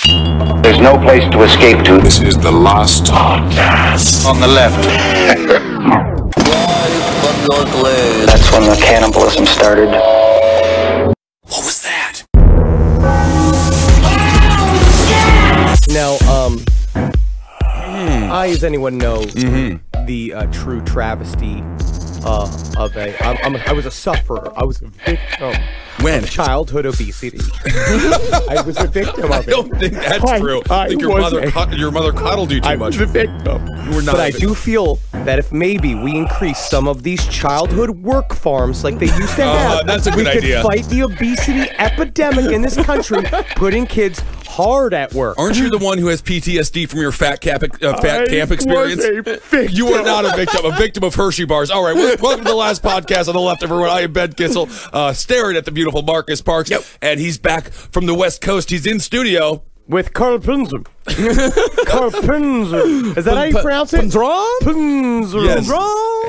There's no place to escape to. This is the last podcast. On the left. That's when the cannibalism started. What was that? Now, I, as anyone knows, the true travesty of I was a sufferer. I was a victim. When? Of childhood obesity. I was a victim of it. I don't think that's true. I think your mother coddled you too much. I was a victim. You were not. But I do feel that if maybe we increase some of these childhood work farms like they used to have, that's a good idea. We could fight the obesity epidemic in this country, putting kids hard at work. Aren't you the one who has PTSD from your fat camp experience? You are not a victim of Hershey bars. All right, welcome to the last podcast on the left, everyone. I am Ben Kissel, staring at the beautiful Marcus Parks, and he's back from the West Coast. He's in studio with Carl Pinzer. Carl Pinzer. Is that how you pronounce it? Pinzer. Yes.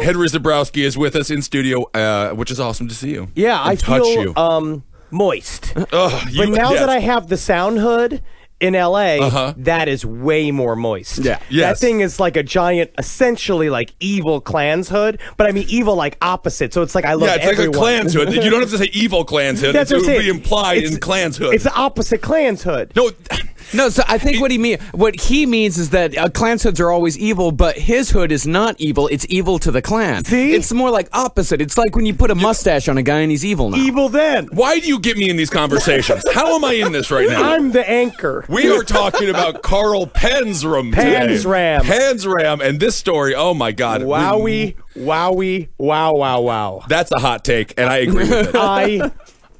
Henry Zabrowski is with us in studio, which is awesome to see you. Yeah, I feel moist. But now that I have the sound hood in LA, that is way more moist. Yeah. That thing is like a giant, essentially like evil Klan's hood, but I mean evil like opposite. So it's like I love everyone. It's like a Klan's hood. You don't have to say evil Klan's hood. It would be implied in Klan's hood. It's the opposite Klan's hood. No, so I think what he means is that Klan's hoods are always evil, but his hood is not evil. It's evil to the Klan. See? It's more like opposite. It's like when you put a mustache on a guy and he's evil now. Evil then. Why do you get me in these conversations? How am I in this right now? I'm the anchor. We are talking about Carl Panzram today. Panzram, and this story, oh my God. Wowie, wowie, wow, wow, wow. That's a hot take, and I agree with it.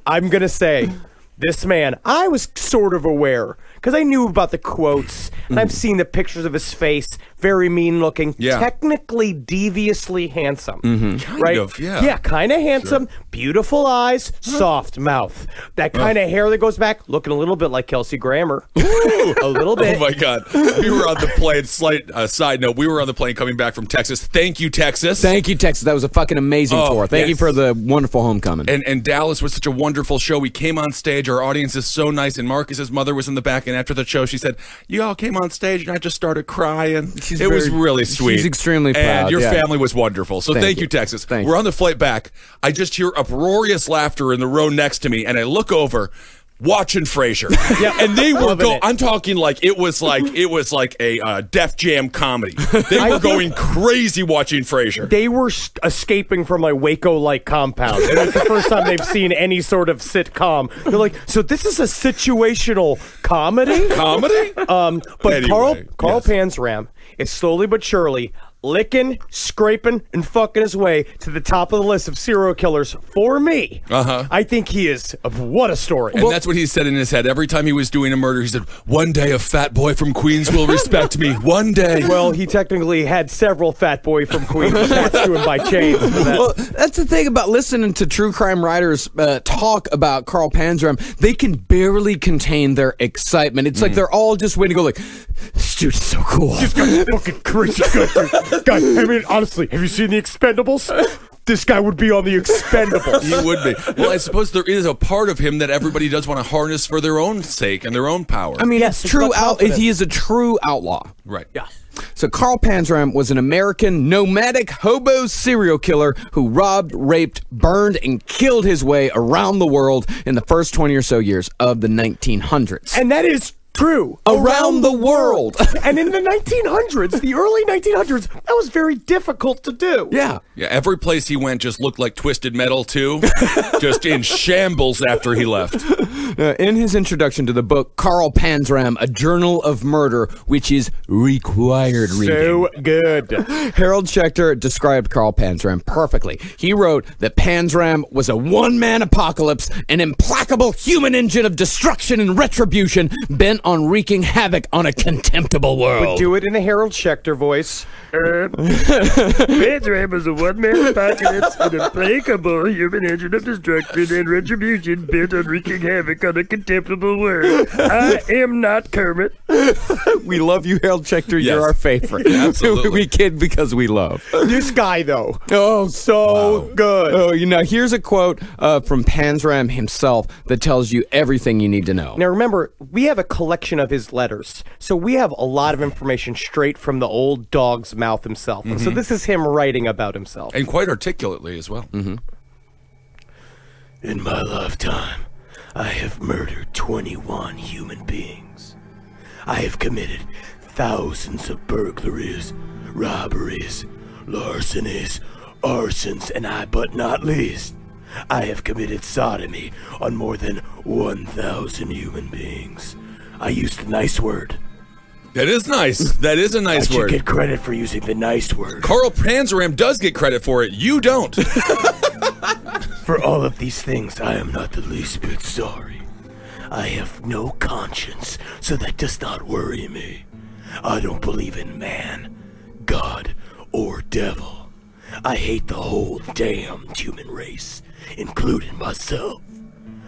I'm going to say, this man, I was sort of aware, because I knew about the quotes, and I've seen the pictures of his face, very mean looking, technically deviously handsome. Kind of, yeah. Yeah, kind of handsome, beautiful eyes, soft mouth. That kind of hair that goes back, looking a little bit like Kelsey Grammer. A little bit. Oh my God. We were on the plane, slight side note, we were on the plane coming back from Texas. Thank you, Texas. Thank you, Texas. That was a fucking amazing tour. Thank you for the wonderful homecoming. And Dallas was such a wonderful show. We came on stage, our audience is so nice, and Marcus's mother was in the back, and after the show, she said, you all came on stage, and I just started crying. It was really sweet. She's extremely proud. And your family was wonderful. So thank you, Texas. We're on the flight back. I just hear uproarious laughter in the row next to me, and I look over, watching Frasier. And they were I'm talking like it was like a Def Jam comedy. They were going crazy watching Frasier. They were escaping from a Waco-like compound, and it's the first time they've seen any sort of sitcom. They're like, so this is a situational comedy? But anyway, Carl Panzram is slowly but surely licking, scraping, and fucking his way to the top of the list of serial killers for me. I think he is. What a story. And that's what he said in his head. Every time he was doing a murder, he said, one day a fat boy from Queens will respect me. One day. Well, he technically had several fat boy from Queens attached to him by chains. Well, that's the thing about listening to true crime writers talk about Carl Panzram. They can barely contain their excitement. It's like they're all just waiting to go like, this dude's so cool. This guy's fucking crazy good. Guy, I mean, honestly, have you seen The Expendables? This guy would be on The Expendables. He would be. Well, I suppose there is a part of him that everybody does want to harness for their own sake and their own power. I mean, it's true. He is a true outlaw. Right. Yeah. So Carl Panzram was an American nomadic hobo serial killer who robbed, raped, burned, and killed his way around the world in the first 20 or so years of the 1900s. And that is true. Around the world. And in the 1900s, the early 1900s, that was very difficult to do. Yeah. Yeah, every place he went just looked like Twisted Metal, too. Just in shambles after he left. In his introduction to the book, Carl Panzram, A Journal of Murder, which is required reading. So good. Harold Schechter described Carl Panzram perfectly. He wrote that Panzram was a one-man apocalypse, an implacable human engine of destruction and retribution, bent on wreaking havoc on a contemptible world. But do it in a Harold Schechter voice. Panzram was a one-man apocalypse, an implacable human engine of destruction and retribution bent on wreaking havoc on a contemptible world. I am not Kermit. We love you, Harold Schechter. Yes. You're our favorite. Absolutely. We kid because we love. This guy, though. Oh, so good. Oh, you know, here's a quote from Panzram himself that tells you everything you need to know. Now, remember, we have a collective collection of his letters. So we have a lot of information straight from the old dog's mouth himself. And so this is him writing about himself. And quite articulately as well. In my lifetime, I have murdered 21 human beings. I have committed thousands of burglaries, robberies, larcenies, arsons, and but not least, I have committed sodomy on more than 1,000 human beings. I used a nice word. That is nice. That is a nice I word. should get credit for using the nice word. Carl Panzeram does get credit for it. You don't. For all of these things, I am not the least bit sorry. I have no conscience, so that does not worry me. I don't believe in man, God, or devil. I hate the whole damned human race, including myself.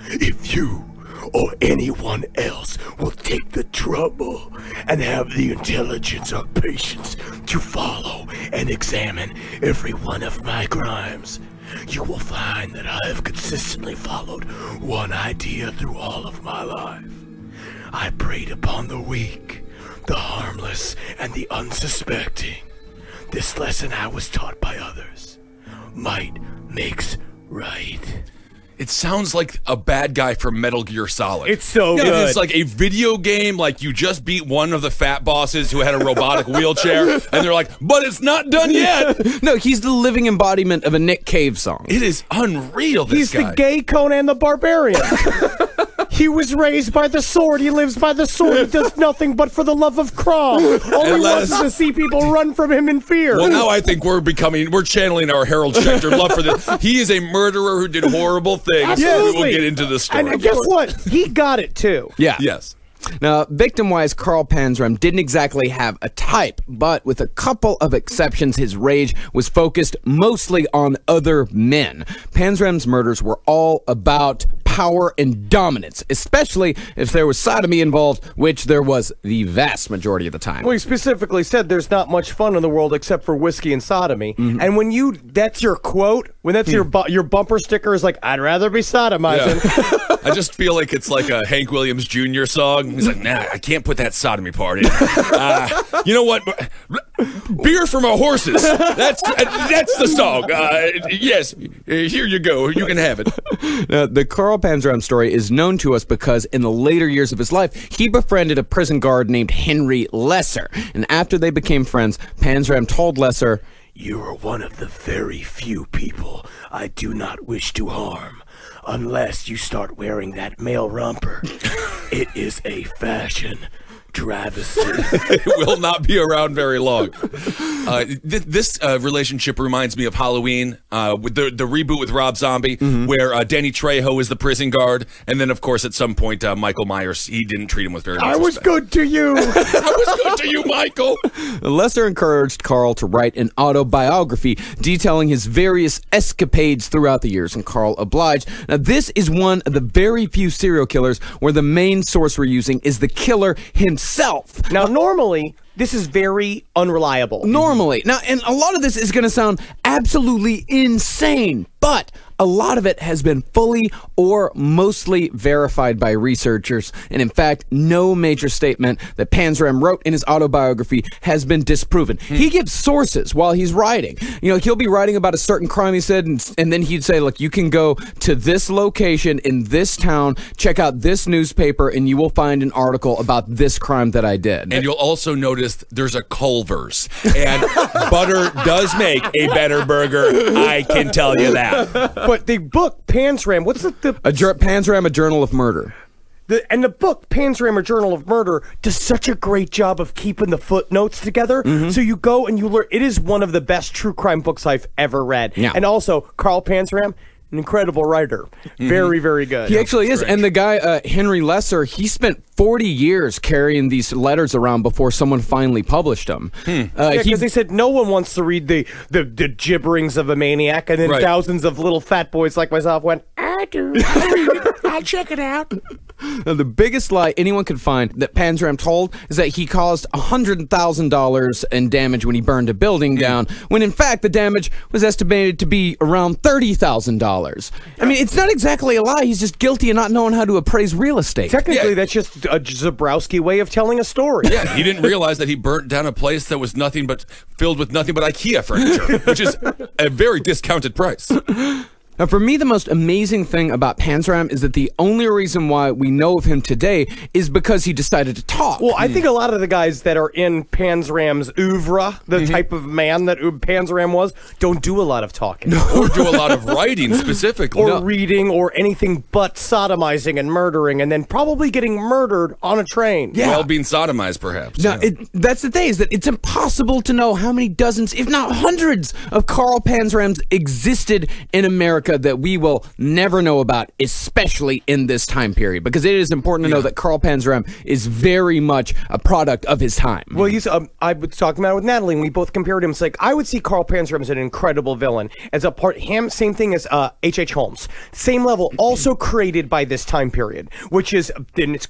If you or anyone else will take the trouble and have the intelligence or patience to follow and examine every one of my crimes, you will find that I have consistently followed one idea through all of my life. I preyed upon the weak, the harmless, and the unsuspecting. This lesson I was taught by others. Might makes right. It sounds like a bad guy from Metal Gear Solid. It's so good. It's like a video game, like you just beat one of the fat bosses who had a robotic wheelchair, and they're like, but it's not done yet. No, he's the living embodiment of a Nick Cave song. It is unreal, this He's guy. the gay Conan the Barbarian. He was raised by the sword. He lives by the sword. He does nothing but for the love of Krom. All he wants is to see people run from him in fear. Well, now I think we're channeling our Harold Schechter love for this. He is a murderer who did horrible things. Absolutely. We will get into the story. And guess what? He got it too. Yeah. Yes. Now, victim-wise, Carl Panzeram didn't exactly have a type, but with a couple of exceptions, his rage was focused mostly on other men. Panzeram's murders were all about power and dominance, especially if there was sodomy involved, which there was the vast majority of the time. Well, he specifically said there's not much fun in the world except for whiskey and sodomy. And when that's your quote, when that's your bumper sticker is like, I'd rather be sodomizing. Yeah. I just feel like it's like a Hank Williams Jr. song. He's like, nah, I can't put that sodomy part in. You know what? Beer from our horses. That's the song. Yes, here you go. You can have it. Now, the Carl Panzeram story is known to us because in the later years of his life, he befriended a prison guard named Henry Lesser. And after they became friends, Panzeram told Lesser, You are one of the very few people I do not wish to harm, unless you start wearing that male romper. It is a fashion travesty. It will not be around very long. This relationship reminds me of Halloween, with the reboot with Rob Zombie, where Danny Trejo is the prison guard, and then of course at some point Michael Myers, he didn't treat him with very much I was respect. good to you. I was good to you, Michael. Lesser encouraged Carl to write an autobiography detailing his various escapades throughout the years, and Carl obliged. Now, this is one of the very few serial killers where the main source we're using is the killer himself. Now, normally, this is very unreliable. Normally. Now, and a lot of this is going to sound absolutely insane, but a lot of it has been fully or mostly verified by researchers, and in fact, no major statement that Panzeram wrote in his autobiography has been disproven. He gives sources while he's writing. You know, he'll be writing about a certain crime, he said, and then he'd say, look, you can go to this location in this town, check out this newspaper, and you will find an article about this crime that I did. And you'll also notice there's a Culver's, and butter does make a better burger, I can tell you that. But the book, Panzeram, what's the Panzeram, A Journal of Murder. And the book, Panzeram, A Journal of Murder, does such a great job of keeping the footnotes together. So you go and you learn. It is one of the best true crime books I've ever read. Yeah. And also, Carl Panzeram, an incredible writer. Very, very good. He actually is. And the guy, Henry Lesser, he spent 40 years carrying these letters around before someone finally published them. Because they said no one wants to read the gibberings of a maniac, and then thousands of little fat boys like myself went, I do. I'll check it out. Now, the biggest lie anyone could find that Panzram told is that he caused $100,000 in damage when he burned a building down, when in fact the damage was estimated to be around $30,000. I mean, it's not exactly a lie. He's just guilty of not knowing how to appraise real estate. Technically, that's just a Zabrowski way of telling a story. Yeah, he didn't realize that he burnt down a place that was filled with nothing but IKEA furniture, which is a very discounted price. Now, for me, the most amazing thing about Panzram is that the only reason why we know of him today is because he decided to talk. Well, I think a lot of the guys that are in Panzram's oeuvre, the type of man that Panzram was, don't do a lot of talking. Or do a lot of writing specifically. Or reading or anything but sodomizing and murdering, and then probably getting murdered on a train. Yeah. Well, being sodomized, perhaps. Now, that's the thing, is that it's impossible to know how many dozens, if not hundreds, of Carl Panzrams existed in America that we will never know about, especially in this time period, because it is important to know that Carl Panzram is very much a product of his time. Well, I was talking about it with Natalie, and we both compared him. It's like, I would see Carl Panzram as an incredible villain. As a part, same thing as H.H. Holmes. Same level, also created by this time period, which is, then it's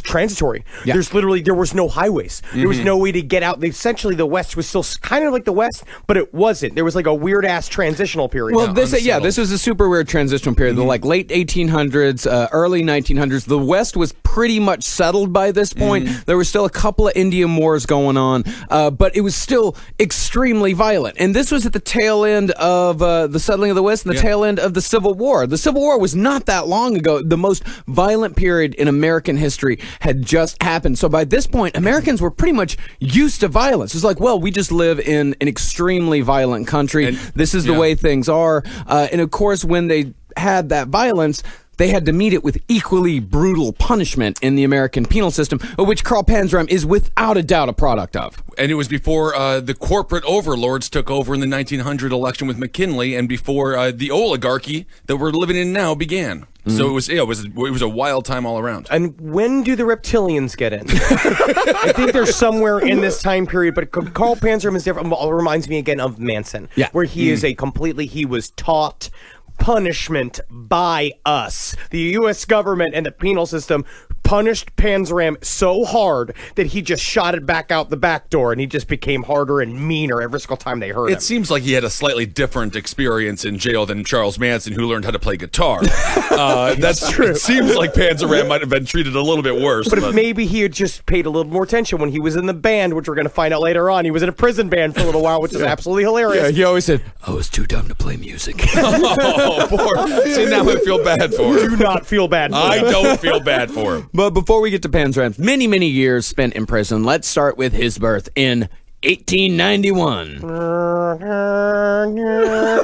transitory. Yeah. There was no highways. There was no way to get out. Essentially, the West was still kind of like the West, but it wasn't. There was like a weird ass transitional period. Well, this was a super weird transitional period. The like late 1800s, early 1900s. The West was pretty much settled by this point. There were still a couple of Indian wars going on, but it was still extremely violent. And this was at the tail end of the settling of the West and the tail end of the Civil War. The Civil War was not that long ago. The most violent period in American history had just happened. So by this point, Americans were pretty much used to violence. It's like, well, we just live in an extremely violent country. And this is the way things are. And of course, when they had that violence, they had to meet it with equally brutal punishment in the American penal system, which Carl Panzram is without a doubt a product of. And it was before the corporate overlords took over in the 1900 election with McKinley, and before the oligarchy that we're living in now began. So it was a wild time all around. And when do the reptilians get in? I think they're somewhere in this time period, but Carl Panzram is different. It reminds me again of Manson, where he is he was taught punishment by us. The U.S. government and the penal system punished Panzram so hard that he just shot it back out the back door, and he just became harder and meaner every single time they heard him. It seems like he had a slightly different experience in jail than Charles Manson, who learned how to play guitar. That's true. It seems like Panzram might have been treated a little bit worse. But if maybe he had just paid a little more attention when he was in the band, which we're going to find out later on. He was in a prison band for a little while, which is absolutely hilarious. Yeah, he always said, I was too dumb to play music. Oh, poor. See, now I feel bad for him. Do not feel bad for him. I don't feel bad for him. But before we get to Panzram's many, many years spent in prison, let's start with his birth in 1891.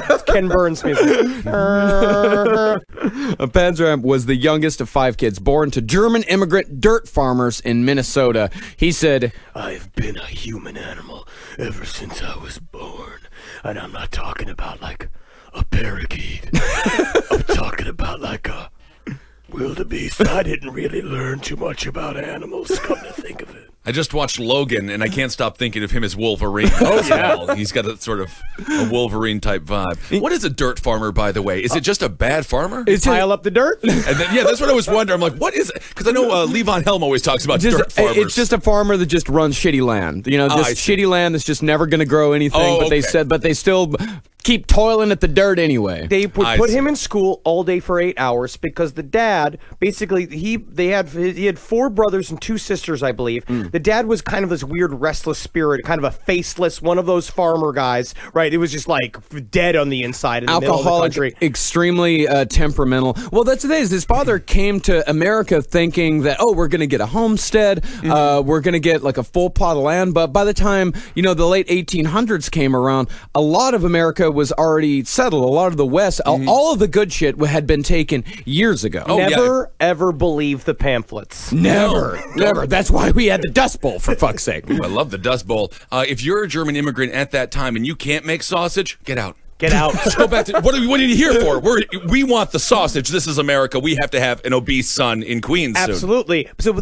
That's Ken Burns music. Panzram was the youngest of 5 kids born to German immigrant dirt farmers in Minnesota. He said, I've been a human animal ever since I was born. And I'm not talking about like a parakeet. I'm talking about like a wildebeest. I didn't really learn too much about animals, come to think of it. I just watched Logan, and I can't stop thinking of him as Wolverine. He's got a sort of a Wolverine-type vibe. What is a dirt farmer, by the way? Is it just a bad farmer? Pile up the dirt? And then, that's what I was wondering. I'm like, what is it? Because I know Levon Helm always talks about dirt farmers. It's just a farmer that just runs shitty land. You know, just shitty land that's just never going to grow anything. But they still keep toiling at the dirt anyway. They would put him in school all day for 8 hours because the dad, basically, he had 4 brothers and 2 sisters, I believe. The dad was kind of this weird restless spirit, kind of a faceless, one of those farmer guys, right? It was just like dead on the inside in the middle of the country. Extremely temperamental. Well, that's the thing, is his father came to America thinking that, we're going to get a homestead, we're going to get like a full plot of land, but by the time, the late 1800s came around, a lot of America was already settled. A lot of the West, all of the good shit had been taken years ago. Never, ever believe the pamphlets. Never. That's why we had the Dust Bowl, for fuck's sake. Ooh, I love the Dust Bowl. If you're a German immigrant at that time and you can't make sausage, get out. Get out. Let's go back to what are you here for? We want the sausage. This is America. We have to have an obese son in Queens soon. Absolutely. So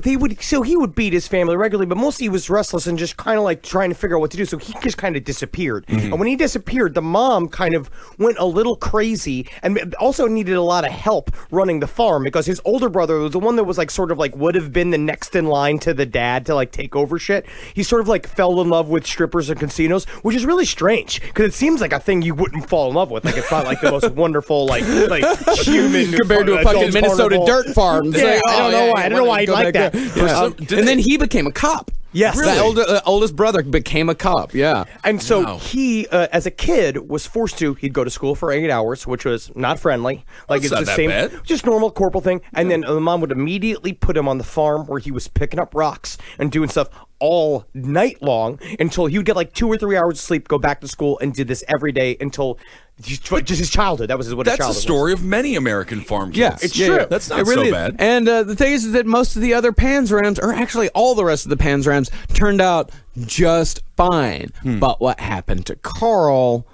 he would beat his family regularly, but mostly he was restless and just kind of like trying to figure out what to do. So he just kind of disappeared. And when he disappeared, the mom kind of went a little crazy and also needed a lot of help running the farm because his older brother was the one that was like sort of like would have been the next in line to the dad to like take over shit. He sort of like fell in love with strippers and casinos, which is really strange because it seems like a thing you wouldn't fall in love with. Like it's not like the most wonderful like human compared to a fucking Minnesota dirt farm. Yeah, I don't know why he'd like that. And then he became a cop. Yes. Really? The oldest brother became a cop, yeah. And so he, as a kid, was forced to, he'd go to school for 8 hours, which was not friendly. Like That's it's not the that same, bad. just normal corporal thing. And then the mom would immediately put him on the farm where he was picking up rocks and doing stuff all night long until he would get like 2 or 3 hours of sleep, go back to school, and did this every day until just his childhood. That was what his childhood was. That's the story of many American farm kids. Yeah, it's true. That's not really so bad. And the thing is that most of the other Panzerams, or actually all the rest of the Panzerams, turned out just fine. But what happened to Carl?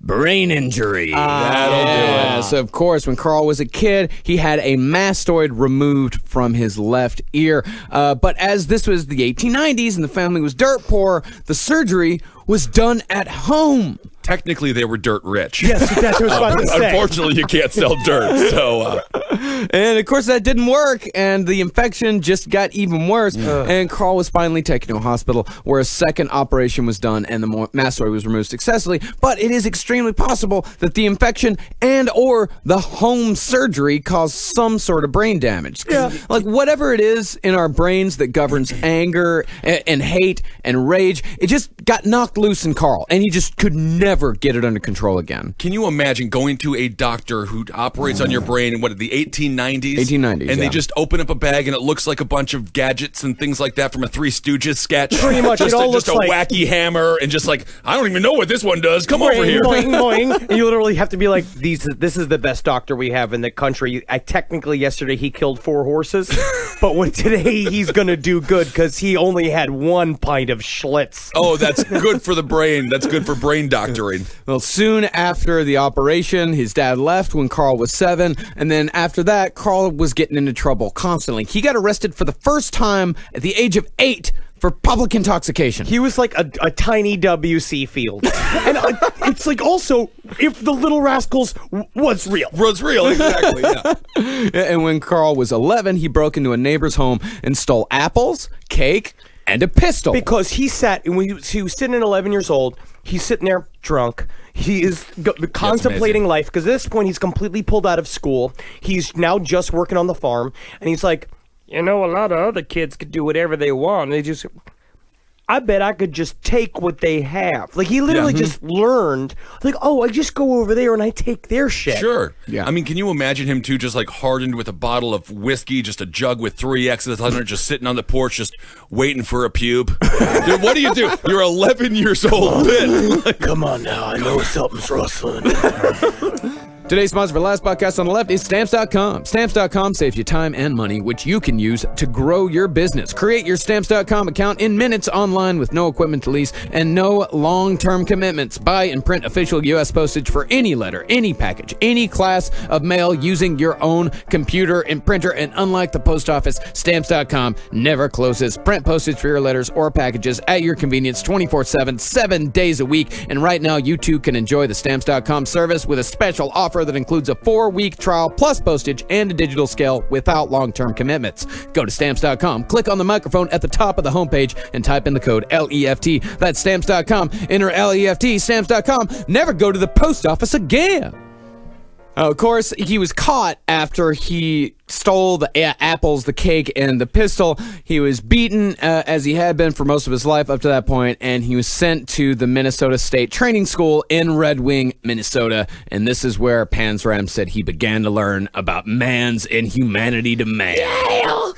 Brain injury. That'll do it. So, of course, when Carl was a kid, he had a mastoid removed from his left ear. But as this was the 1890s and the family was dirt poor, the surgery was done at home. Technically, they were dirt rich. Yes, that's what I was about to say. Unfortunately, you can't sell dirt. So, And of course that didn't work, and the infection just got even worse. And Carl was finally taken to a hospital where a second operation was done and the mastoid was removed successfully. But it is extremely possible that the infection and or the home surgery caused some sort of brain damage. Yeah. Like whatever it is in our brains that governs anger and hate and rage, it just got knocked loose in Carl, and he just could never get it under control again. can you imagine going to a doctor who operates on your brain in the 1890s? 1890s, and they yeah. just open up a bag and it looks like a bunch of gadgets and things like that from a Three Stooges sketch. Pretty much, just it all just looks a like- wacky hammer and just like I don't even know what this one does. Come over here. Boing, boing. And you literally have to be like, this is the best doctor we have in the country. Technically, yesterday he killed 4 horses, but today he's going to do good because he only had 1 pint of Schlitz. Oh, that's good for the brain. That's good for brain doctoring. Well, soon after the operation, his dad left when Carl was 7, and then after that, Carl was getting into trouble constantly. He got arrested for the first time at the age of 8 for public intoxication. He was like a tiny W.C. Field. And it's like also, if the Little Rascals was real. Was real, exactly, yeah. And when Carl was 11, he broke into a neighbor's home and stole apples, cake, and a pistol. Because he sat, and when he was sitting at 11 years old, he's sitting there drunk. He is contemplating life, because at this point he's completely pulled out of school. He's now just working on the farm, and he's like, you know, a lot of other kids could do whatever they want. They just, I bet I could just take what they have. Like, he literally just learned, like, oh, I just go over there and I take their shit. Sure. Yeah. I mean, can you imagine him, too, just like hardened with a bottle of whiskey, just a jug with 3 X's on it, just sitting on the porch, just waiting for a pube? Dude, what do? You're 11 years old. Come on now, I know something's rustling. Today's sponsor for Last Podcast on the Left is Stamps.com. Stamps.com saves you time and money, which you can use to grow your business. Create your Stamps.com account in minutes online with no equipment to lease and no long-term commitments. Buy and print official U.S. postage for any letter, any package, any class of mail using your own computer and printer. And unlike the post office, Stamps.com never closes. Print postage for your letters or packages at your convenience 24/7, 7 days a week. And right now, you too can enjoy the Stamps.com service with a special offer that includes a 4-week trial plus postage and a digital scale without long-term commitments. Go to Stamps.com, click on the microphone at the top of the homepage, and type in the code LEFT. That's Stamps.com. Enter LEFT, Stamps.com. Never go to the post office again. Of course, he was caught after he stole the apples, the cake, and the pistol. He was beaten as he had been for most of his life up to that point, and he was sent to the Minnesota State Training School in Red Wing, Minnesota. And this is where Panzram said he began to learn about man's inhumanity to man.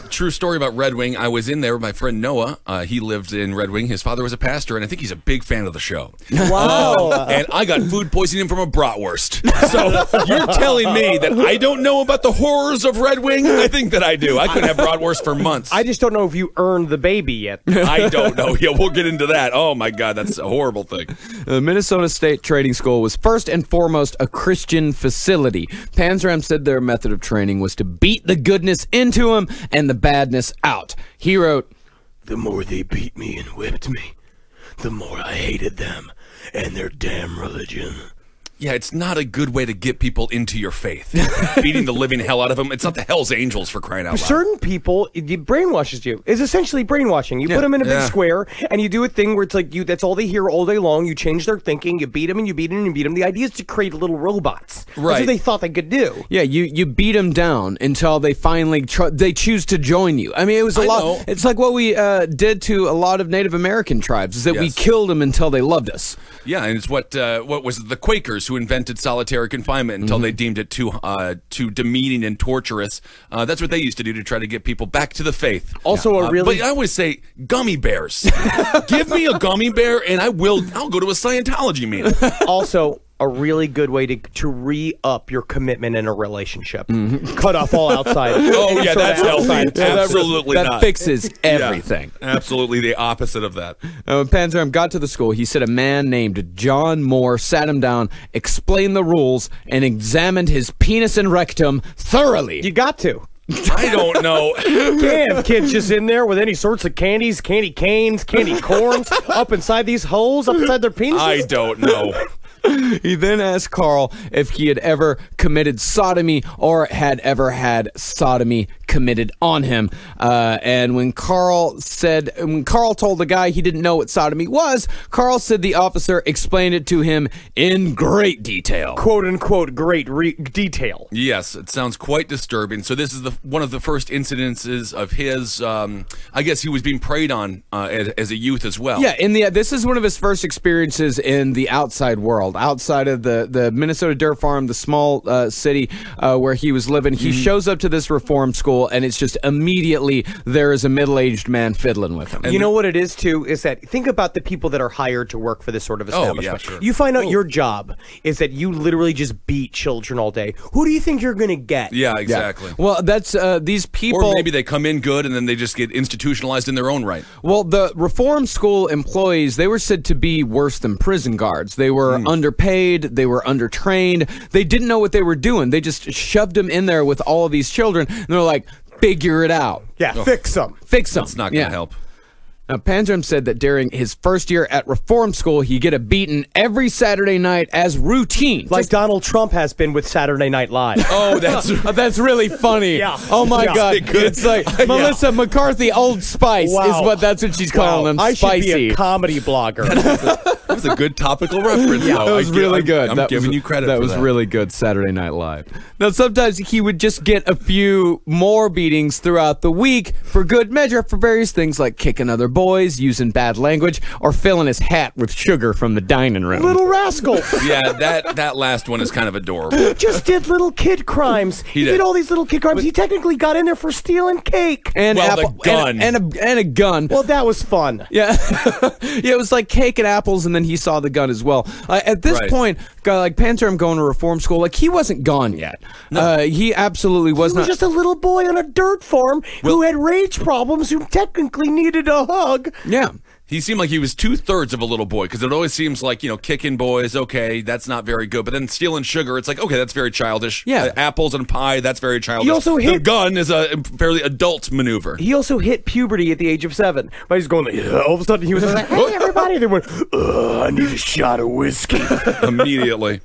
True story about Red Wing. I was in there with my friend Noah. He lived in Red Wing. His father was a pastor, and I think he's a big fan of the show. Wow. And I got food poisoning from a bratwurst. So you're telling me that I don't know about the horrors of Red Red Wing? I think that I do. I couldn't have bratwurst for months. I just don't know if you earned the baby yet. I don't know. Yeah, we'll get into that. Oh my God, that's a horrible thing. The Minnesota State Training School was first and foremost a Christian facility. Panzram said their method of training was to beat the goodness into them and the badness out. He wrote, "The more they beat me and whipped me, the more I hated them and their damn religion." Yeah, it's not a good way to get people into your faith. Beating the living hell out of them. It's not the Hell's Angels, for crying out loud. Certain people, it brainwashes you. It's essentially brainwashing. You put them in a big square, and you do a thing where it's like that's all they hear all day long. You change their thinking. You beat them, and you beat them, and you beat them. The idea is to create little robots. Right. That's what they thought they could do. yeah, you beat them down until they finally they choose to join you. I mean, it was a lot. It's like what we did to a lot of Native American tribes, is that we killed them until they loved us. Yeah, and it's what was it, the Quakers who invented solitary confinement until they deemed it too demeaning and torturous. That's what they used to do to try to get people back to the faith. Also, but I always say gummy bears. Give me a gummy bear, and I'll go to a Scientology meeting. Also, a really good way to re-up your commitment in a relationship. Cut off all outside. Oh, yeah, that's healthy. Absolutely that not. Fixes everything. Yeah, absolutely the opposite of that. When Panzram got to the school, he said a man named John Moore sat him down, explained the rules, and examined his penis and rectum thoroughly. You got to. I don't know. You can't have kids just in there with any sorts of candies, candy canes, candy corns up inside these holes, up inside their penises. I don't know. He then asked Carl if he had ever committed sodomy or had ever had sodomy committed on him. And when Carl told the guy he didn't know what sodomy was, Carl said the officer explained it to him in great detail. "Quote unquote great detail." Yes, it sounds quite disturbing. So this is one of the first incidences of his. I guess he was being preyed on as a youth as well. Yeah, this is one of his first experiences in the outside world. Outside of the Minnesota Dirt Farm, the small city where he was living. He shows up to this reform school, and it's just immediately there is a middle-aged man fiddling with him. And you know what it is, too, is that think about the people that are hired to work for this sort of establishment. Oh, yeah, sure. You find out your job is that you literally just beat children all day. Who do you think you're going to get? Yeah, exactly. Yeah. Well, that's these people... Or maybe they come in good, and then they just get institutionalized in their own right. Well, the reform school employees, they were said to be worse than prison guards. They were underpaid, they were undertrained, they didn't know what they were doing. They just shoved them in there with all of these children, and they're like, figure it out. Yeah, fix them. Fix them. That's not going to help. Now, Panzram said that during his first year at reform school, he'd get a beating every Saturday night as routine. Like Donald Trump has been with Saturday Night Live. Oh, that's really funny. Yeah. Oh, my God. It's like Melissa McCarthy Old Spice that's what she's calling them. I Spicy. should be a comedy blogger. That was a good topical reference. That was really good. I'm giving you credit for that. That was really good, Saturday Night Live. Now, sometimes he would just get a few more beatings throughout the week for good measure for various things like kicking other boys, using bad language, or filling his hat with sugar from the dining room. Little rascal. Yeah, that last one is kind of adorable. He just did little kid crimes. He did all these little kid crimes. He technically got in there for stealing cake. And the gun. And a gun. Well, that was fun. Yeah. Yeah, it was like cake and apples, and then he saw the gun as well. At this point, like Panzram going to reform school, like he wasn't gone yet. No. He absolutely was not. He was just a little boy on a dirt farm who had rage problems, who technically needed a hug. Yeah. He seemed like he was 2/3 of a little boy, because it always seems like, kicking boys, okay, that's not very good. But then stealing sugar, it's like, okay, that's very childish. Yeah. Apples and pie, that's very childish. He also the gun is a fairly adult maneuver. He also hit puberty at the age of 7. But he's going, all of a sudden, he was like, hey, everybody. They went, I need a shot of whiskey. Immediately.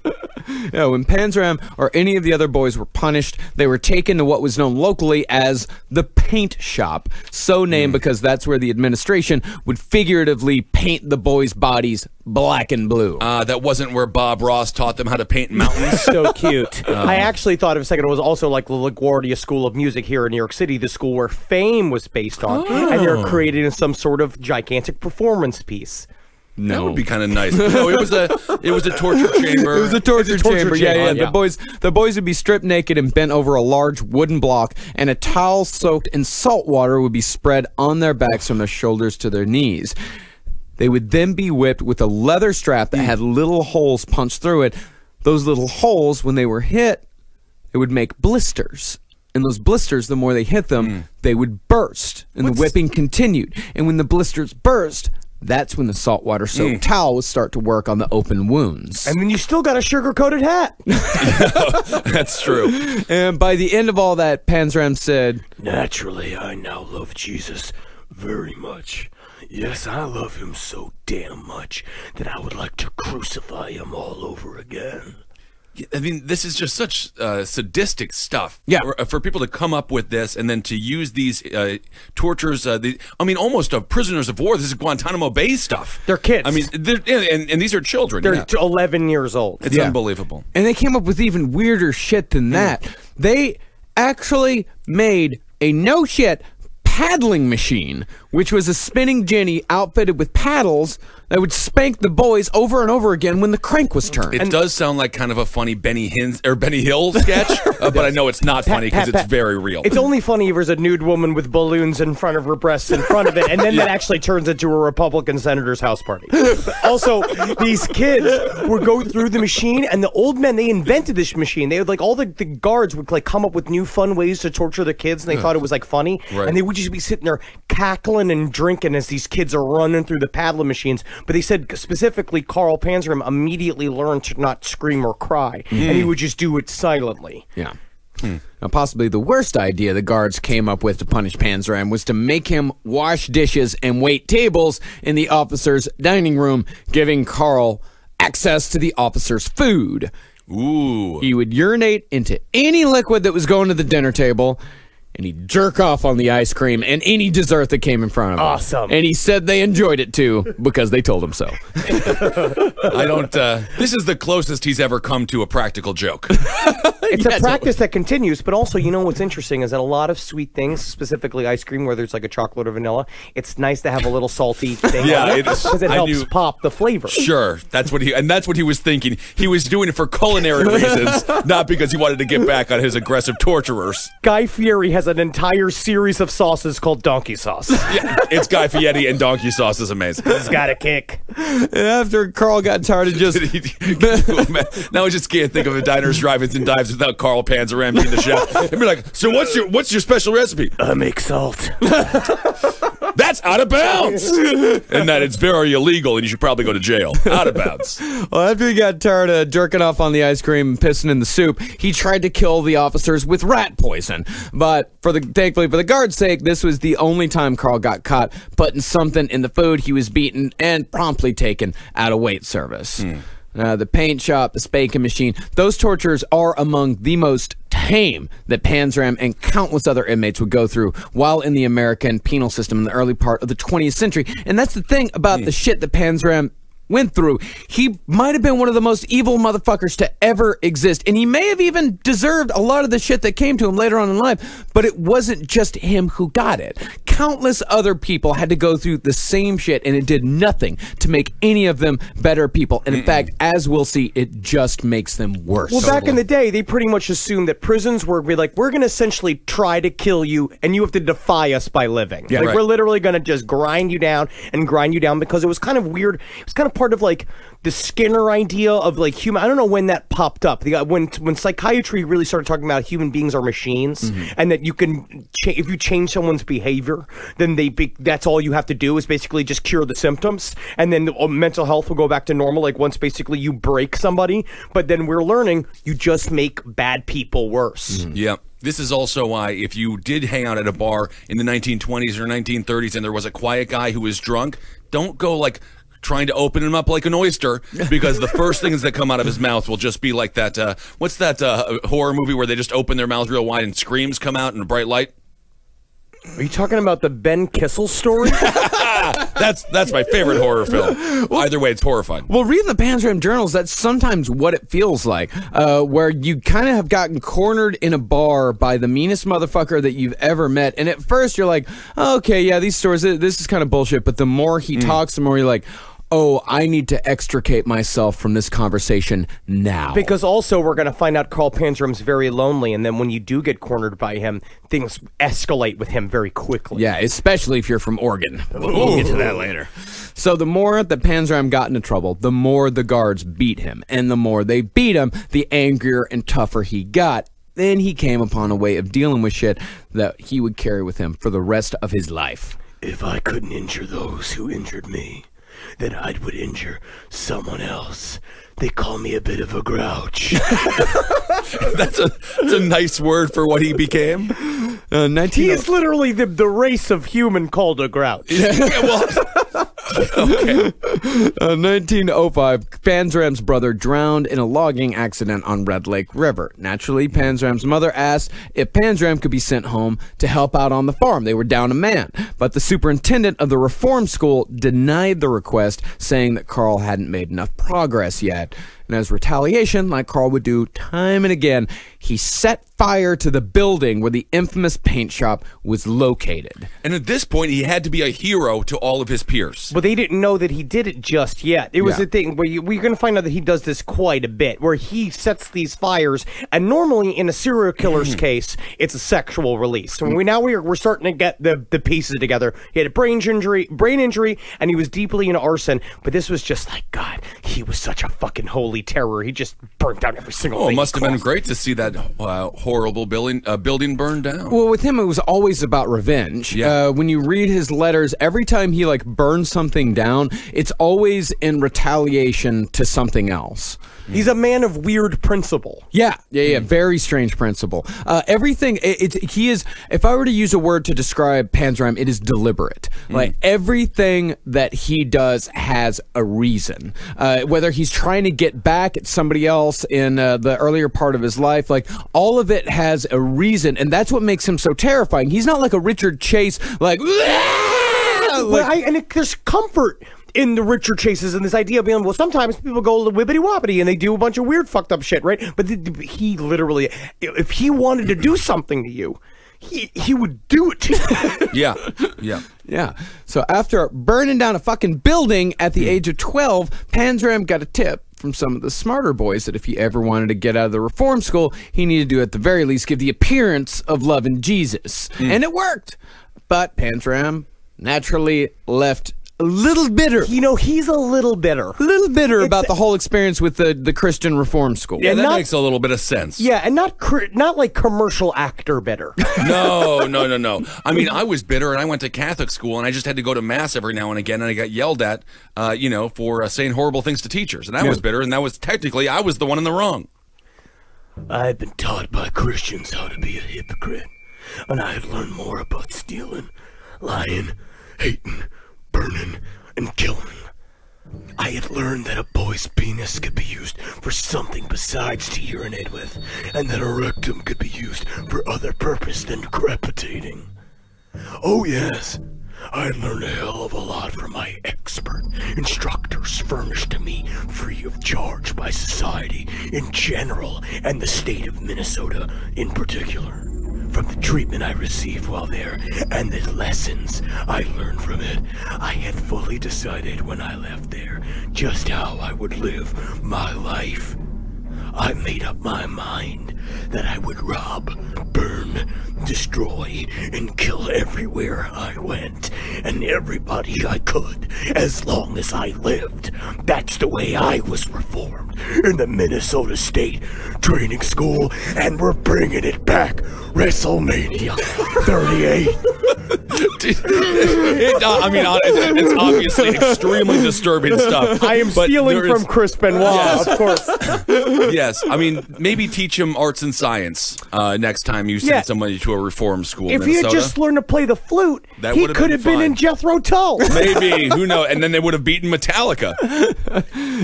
Yeah, when Panzram or any of the other boys were punished, they were taken to what was known locally as the paint shop, so named because that's where the administration would figuratively paint the boys' bodies black and blue. That wasn't where Bob Ross taught them how to paint mountains. So cute. I actually thought of a second, it was also like the LaGuardia School of Music here in New York City, the school where Fame was based on, and they're creating some sort of gigantic performance piece. No. That would be kind of nice. No, it was a torture chamber. It was a torture chamber. Yeah. Yeah. The boys would be stripped naked and bent over a large wooden block, and a towel soaked in salt water would be spread on their backs from their shoulders to their knees. They would then be whipped with a leather strap that had little holes punched through it. Those little holes, when they were hit, it would make blisters. And those blisters, the more they hit them, they would burst. And the whipping continued. And when the blisters burst, that's when the saltwater soaked towel would start to work on the open wounds. And then you still got a sugar-coated hat. That's true. And by the end of all that, Panzram said, Naturally, I now love Jesus very much. Yes, I love him so damn much that I would like to crucify him all over again. I mean, this is just such sadistic stuff. Yeah. For people to come up with this and then to use these tortures, almost prisoners of war. This is Guantanamo Bay stuff. They're kids. I mean, and these are children. They're 11 years old. It's unbelievable. and they came up with even weirder shit than that. They actually made a no-shit paddling machine, which was a spinning jenny outfitted with paddles that would spank the boys over and over again when the crank was turned. It does sound like kind of a funny Benny Hill sketch, but I know it's not funny because it's very real. It's only funny if there's a nude woman with balloons in front of her breasts in front of it, and then that actually turns into a Republican senator's house party. Also, these kids would go through the machine, and the old men, they invented this machine. They would, like, all the guards would, like, come up with new fun ways to torture the kids, and they thought it was, like, funny. Right. And they would just be sitting there cackling and drinking as these kids are running through the paddling machines. But they said specifically Carl Panzram immediately learned to not scream or cry, and he would just do it silently. Yeah. Now, possibly the worst idea the guards came up with to punish Panzram was to make him wash dishes and wait tables in the officers' dining room, giving Carl access to the officers' food. Ooh. He would urinate into any liquid that was going to the dinner table, and he'd jerk off on the ice cream and any dessert that came in front of him. Awesome. And he said they enjoyed it too because they told him so. I don't. This is the closest he's ever come to a practical joke. It's a practice that continues, but also, you know what's interesting is that a lot of sweet things, specifically ice cream, whether it's like a chocolate or vanilla, it's nice to have a little salty thing because it helps pop the flavor. Sure, that's what he was thinking. He was doing it for culinary reasons, not because he wanted to get back on his aggressive torturers. Guy Fieri has an entire series of sauces called donkey sauce. Yeah, it's Guy Fieri and donkey sauce is amazing. He's got a kick. And after Carl got tired of just... Now I just can't think of a diners, drive-ins, and dives without Carl Panzram being the chef. And be like, so what's your special recipe? I make salt. That's out of bounds. And that it's very illegal and you should probably go to jail. Out of bounds. Well, after he got tired of jerking off on the ice cream and pissing in the soup, he tried to kill the officers with rat poison. But thankfully for the guards' sake, this was the only time Carl got caught putting something in the food. He was beaten and promptly taken out of weight service. The paint shop, the spanking machine, those tortures are among the most tame that Panzram and countless other inmates would go through while in the American penal system in the early part of the 20th century. And that's the thing about the shit that Panzram went through. He might have been one of the most evil motherfuckers to ever exist, and he may have even deserved a lot of the shit that came to him later on in life, but it wasn't just him who got it. Countless other people had to go through the same shit, and it did nothing to make any of them better people. And in fact, as we'll see, it just makes them worse. Well, back in the day, they pretty much assumed that prisons were like, we're going to essentially try to kill you, and you have to defy us by living. Yeah, like, we're literally going to just grind you down because it was kind of weird. It was kind of part of like the Skinner idea of like human. I don't know when that popped up. When psychiatry really started talking about human beings are machines, and that you can if you change someone's behavior, then that's all you have to do is basically just cure the symptoms, and then mental health will go back to normal. Like once basically you break somebody, but then we're learning you just make bad people worse. Yeah. This is also why if you did hang out at a bar in the 1920s or 1930s and there was a quiet guy who was drunk, don't go like trying to open him up like an oyster, because the first things that come out of his mouth will just be like that, what's that horror movie where they just open their mouth real wide and screams come out in a bright light? Are you talking about the Ben Kissel story? That's my favorite horror film. Either way, it's horrifying. Well, reading the Panzram journals, that's sometimes what it feels like, where you kind of have gotten cornered in a bar by the meanest motherfucker that you've ever met. And at first you're like, oh, okay, yeah, these stories, this is kind of bullshit. But the more he talks, the more you're like, oh, I need to extricate myself from this conversation now. Because also we're going to find out Carl Panzram's very lonely, and then when you do get cornered by him, things escalate with him very quickly. Yeah, especially if you're from Oregon. We'll get to that later. So the more that Panzram got into trouble, the more the guards beat him. And the more they beat him, the angrier and tougher he got. then he came upon a way of dealing with shit that he would carry with him for the rest of his life. If I couldn't injure those who injured me, then I would injure someone else. They call me a bit of a grouch. That's a nice word for what he became. He is literally the race of human called a grouch. Okay. 1905, Panzram's brother drowned in a logging accident on Red Lake River. Naturally, Panzram's mother asked if Panzram could be sent home to help out on the farm. They were down a man. But the superintendent of the reform school denied the request, saying that Carl hadn't made enough progress yet. And as retaliation, like Carl would do time and again, he set fire to the building where the infamous paint shop was located. And at this point, he had to be a hero to all of his peers. But they didn't know that he did it just yet. It was a thing where we're going to find out that he does this quite a bit, where he sets these fires, and normally in a serial killer's case, it's a sexual release. So we're starting to get the pieces together. He had a brain injury, and he was deeply into arson, but this was just like, God, he was such a fucking holy terror. He just burnt down every single thing. Oh, it must have been great to see that horrible building burned down. Well, with him, it was always about revenge. Yeah. When you read his letters, every time he burns something down, it's always in retaliation to something else. He's a man of weird principle. Yeah. Very strange principle. Everything, he is, if I were to use a word to describe Panzram, it is deliberate. Like, everything that he does has a reason. Whether he's trying to get back at somebody else in the earlier part of his life, all of it has a reason, and that's what makes him so terrifying. He's not like a Richard Chase, there's comfort in the Richard Chases and this idea of being, well, sometimes people go wibbity wobbity and they do a bunch of weird fucked up shit, right? But he literally, if he wanted to do something to you, he would do it. Yeah. So after burning down a fucking building at the age of 12, Panzram got a tip from some of the smarter boys that if he ever wanted to get out of the reform school, he needed to, at the very least, give the appearance of loving Jesus. And it worked. But Panzram naturally left a little bitter. He's a little bitter. About the whole experience with the Christian reform school. Yeah, that makes a little bit of sense. Yeah, and not like commercial actor bitter. No. I mean, I was bitter, and I went to Catholic school, and I just had to go to Mass every now and again, and I got yelled at, for saying horrible things to teachers. And I was bitter, and that was technically, I was the one in the wrong. I've been taught by Christians how to be a hypocrite, and I have learned more about stealing, lying, hating, burning, and killing. I had learned that a boy's penis could be used for something besides to urinate with, and that a rectum could be used for other purpose than crepitating. Oh yes, I had learned a hell of a lot from my expert instructors furnished to me free of charge by society in general and the state of Minnesota in particular. From the treatment I received while there and the lessons I learned from it, I had fully decided when I left there just how I would live my life. I made up my mind that I would rob, burn, destroy, and kill everywhere I went, and everybody I could, as long as I lived. That's the way I was reformed in the Minnesota State Training School, and we're bringing it back. WrestleMania 38. It's obviously extremely disturbing stuff. I am stealing from Chris Benoit, of course. Yes, maybe teach him arts and science next time you send somebody to a reform school. If in Minnesota. he had just learned to play the flute, he could have been in Jethro Tull. Maybe, who knows? And then they would have beaten Metallica.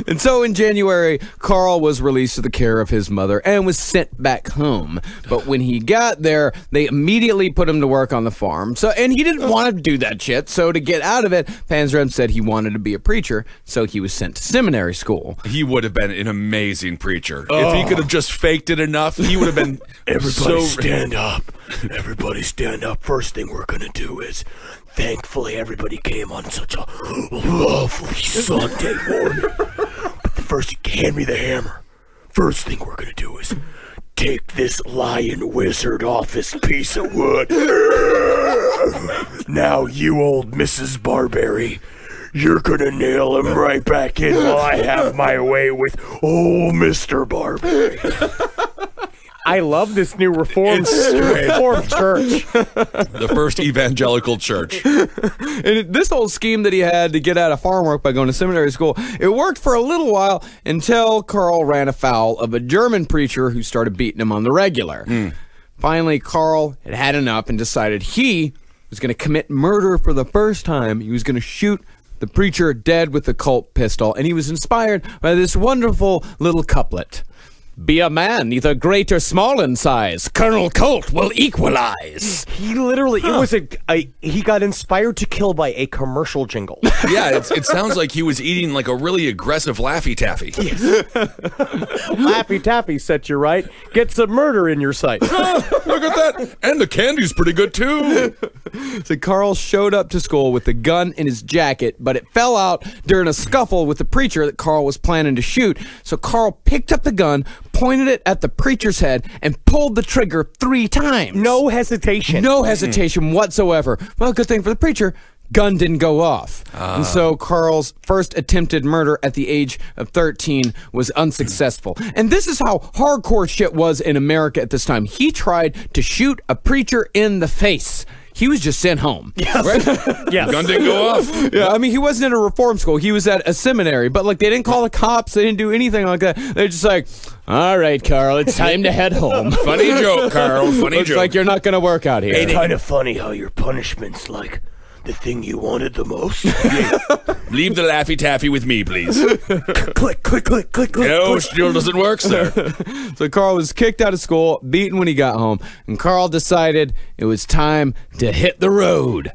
And so in January, Carl was released to the care of his mother and was sent back home. But when he got there, they immediately put him to work on the farm. And he didn't want to do that shit. So to get out of it, Panzram said he wanted to be a preacher, so he was sent to seminary school. He would have been an amazing preacher. If he could have just faked it enough, he would have been stand up. Everybody stand up. First thing we're going to do is, thankfully everybody came on such a lovely Sunday morning. But first, hand me the hammer. First thing we're going to do is take this lion wizard off this piece of wood. Now, you old Mrs. Barberry, you're gonna nail him right back in while I have my way with old Mr. Barberry. I love this new Reformed church. The first evangelical church. And this whole scheme that he had to get out of farm work by going to seminary school, it worked for a little while until Carl ran afoul of a German preacher who started beating him on the regular. Finally, Carl had had enough and decided he was going to commit murder for the first time. He was going to shoot the preacher dead with the Colt pistol, and he was inspired by this wonderful little couplet. Be a man, neither great or small in size. Colonel Colt will equalize. He literally, it was he got inspired to kill by a commercial jingle. Yeah, it sounds like he was eating like a really aggressive Laffy Taffy. Laffy Taffy set you right. Get some murder in your sight. Look at that. And the candy's pretty good, too. So Carl showed up to school with the gun in his jacket, but it fell out during a scuffle with the preacher that Carl was planning to shoot. So Carl picked up the gun, pointed it at the preacher's head, and pulled the trigger 3 times. No hesitation. No hesitation whatsoever. Well, good thing for the preacher, gun didn't go off. And so Carl's first attempted murder at the age of 13 was unsuccessful. And this is how hardcore shit was in America at this time. He tried to shoot a preacher in the face. He was just sent home. Yes. Right? Yes. Gun didn't go off. Yeah, I mean, he wasn't in a reform school. He was at a seminary. But, like, they didn't call the cops. They didn't do anything like that. They're just like, all right, Carl, it's time to head home. Funny joke, Carl. Funny Looks joke. like you're not going to work out here. It's kind of funny how your punishment's like the thing you wanted the most. Leave the Laffy Taffy with me, please. Click, click, click, click, click. No, still doesn't work, sir. So Carl was kicked out of school, beaten when he got home, and Carl decided it was time to hit the road.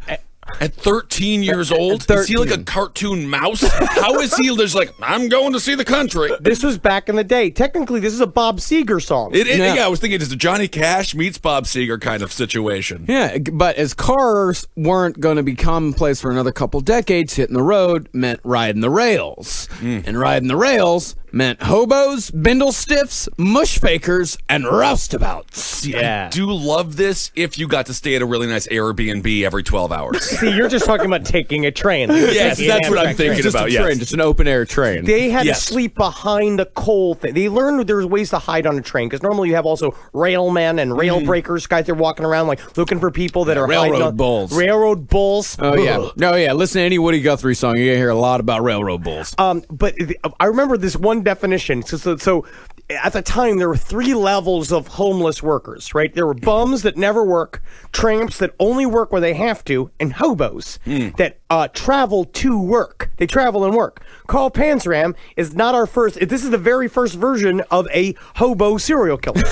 At 13 years old? 13. Is he like a cartoon mouse? How is he just like, I'm going to see the country? This was back in the day. Technically, this is a Bob Seger song. Yeah, I was thinking it's a Johnny Cash meets Bob Seger kind of situation. Yeah, but as cars weren't going to be commonplace for another couple decades, hitting the road meant riding the rails. And riding the rails meant hobos, bindle stiffs, mush fakers, and roustabouts. See, I do love this if you got to stay at a really nice Airbnb every 12 hours. See, you're just talking about taking a train. Yes, that's what I'm thinking Just about, a yes. train, just an open-air train. They had Yes. to sleep behind a coal thing. They learned there was ways to hide on a train, because normally you have also railmen and rail breakers, guys that are walking around like looking for people that are hiding railroad on- bulls. Railroad bulls. Oh, yeah. No, yeah. Listen to any Woody Guthrie song. You're going to hear a lot about railroad bulls. But I remember this one definition. So at the time, there were 3 levels of homeless workers, right? There were bums that never work, tramps that only work where they have to, and hobos that travel to work. They travel and work. Carl Panzram is not our first. This is the very first version of a hobo serial killer.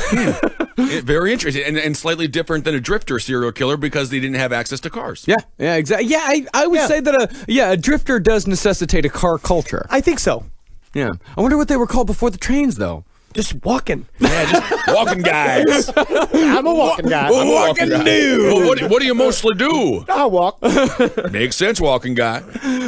Very interesting, and slightly different than a drifter serial killer because they didn't have access to cars. Yeah, exactly. Yeah, I would say that a drifter does necessitate a car culture. I think so. Yeah. I wonder what they were called before the trains, though. Just walking. Yeah, just walking guys. I'm a walking guy. I'm a walking dude. Well, what do you mostly do? I walk. Makes sense, walking guy.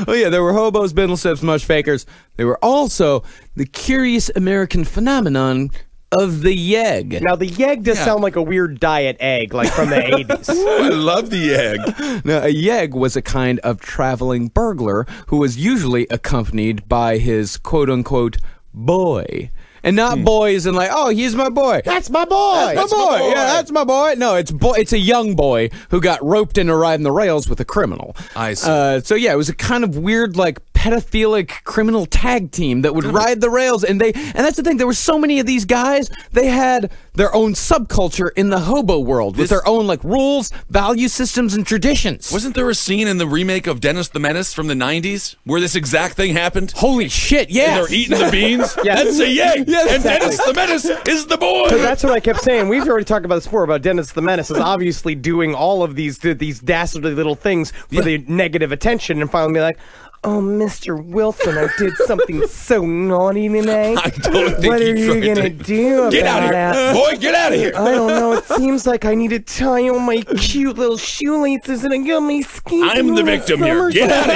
Oh, yeah, there were hobos, bindle stiffs, mush fakers. They were also the curious American phenomenon of the yegg. Now, the yegg does sound like a weird diet egg, like from the 80s. I love the egg. Now, a yegg was a kind of traveling burglar who was usually accompanied by his quote-unquote boy. And not boys and like, oh, he's my boy. That's my boy. That's my boy. Yeah, that's my boy. No, it's a young boy who got roped into riding the rails with a criminal. I see. So yeah, it was a kind of weird, like, pedophilic criminal tag team that would ride the rails, and that's the thing. There were so many of these guys. They had their own subculture in the hobo world with their own like rules, value systems, and traditions. Wasn't there a scene in the remake of Dennis the Menace from the 90s where this exact thing happened? Holy shit! Yeah, And they're eating the beans. Yeah. That's a yegg. Yeah, and Dennis the Menace is the boy. So that's what I kept saying. We've already talked about this before, about Dennis the Menace is obviously doing all of these dastardly little things for the negative attention, and finally be like, oh, Mr. Wilson, I did something so naughty today. I don't think what he are you tried going to do about Get out of here. it? Boy, get out of here. I don't know. It seems like I need to tie on my cute little shoelaces and I got my skin. I'm the victim here. Get out of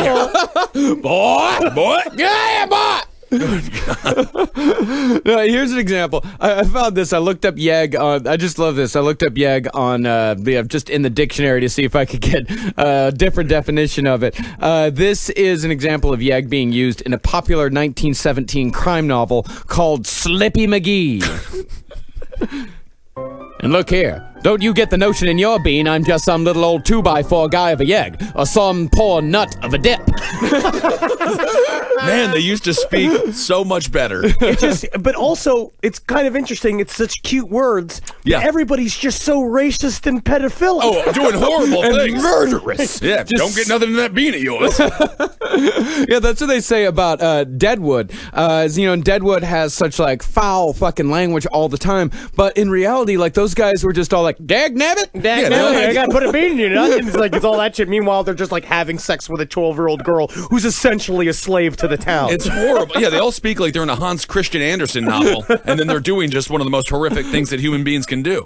here. Boy. Get out of here, boy. No, here's an example. I found this. I looked up yegg on. I just love this. I looked up yegg on just in the dictionary to see if I could get a different definition of it. This is an example of yegg being used in a popular 1917 crime novel called Slippy McGee. And look here, don't you get the notion in your bean I'm just some little old 2x4 guy of a yegg, or some poor nut of a dip. Man, they used to speak so much better. But also, it's kind of interesting. It's such cute words. Yeah. Everybody's just so racist and pedophilic. Oh, doing horrible things. Murderous. Yeah, don't get nothing in that bean of yours. Yeah, that's what they say about Deadwood. Deadwood has such like foul fucking language all the time, but in reality, like those guys were just all like, "Dag nabbit, dag nabbit, I gotta put a bean in your nut." And it's all that shit. Meanwhile, they're just like having sex with a 12-year-old girl who's essentially a slave to the town. It's horrible. Yeah, they all speak like they're in a Hans Christian Andersen novel, and then they're doing just one of the most horrific things that human beings can do.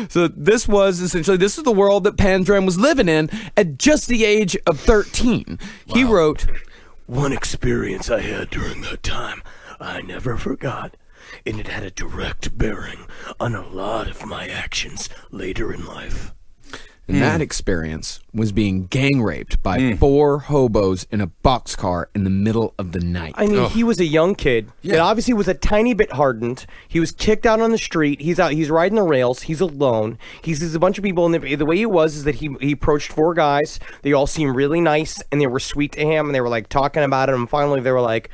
So this is the world that Panzram was living in at just the age of 13. Wow. He wrote, "One experience I had during that time I never forgot, and it had a direct bearing on a lot of my actions later in life." And that experience was being gang raped by 4 hobos in a boxcar in the middle of the night. I mean, he was a young kid that obviously was a tiny bit hardened. He was kicked out on the street. He's out. He's riding the rails. He's alone. He sees a bunch of people. And the way it was is that he approached 4 guys. They all seemed really nice, and they were sweet to him, and they were like talking about it. And finally, they were like,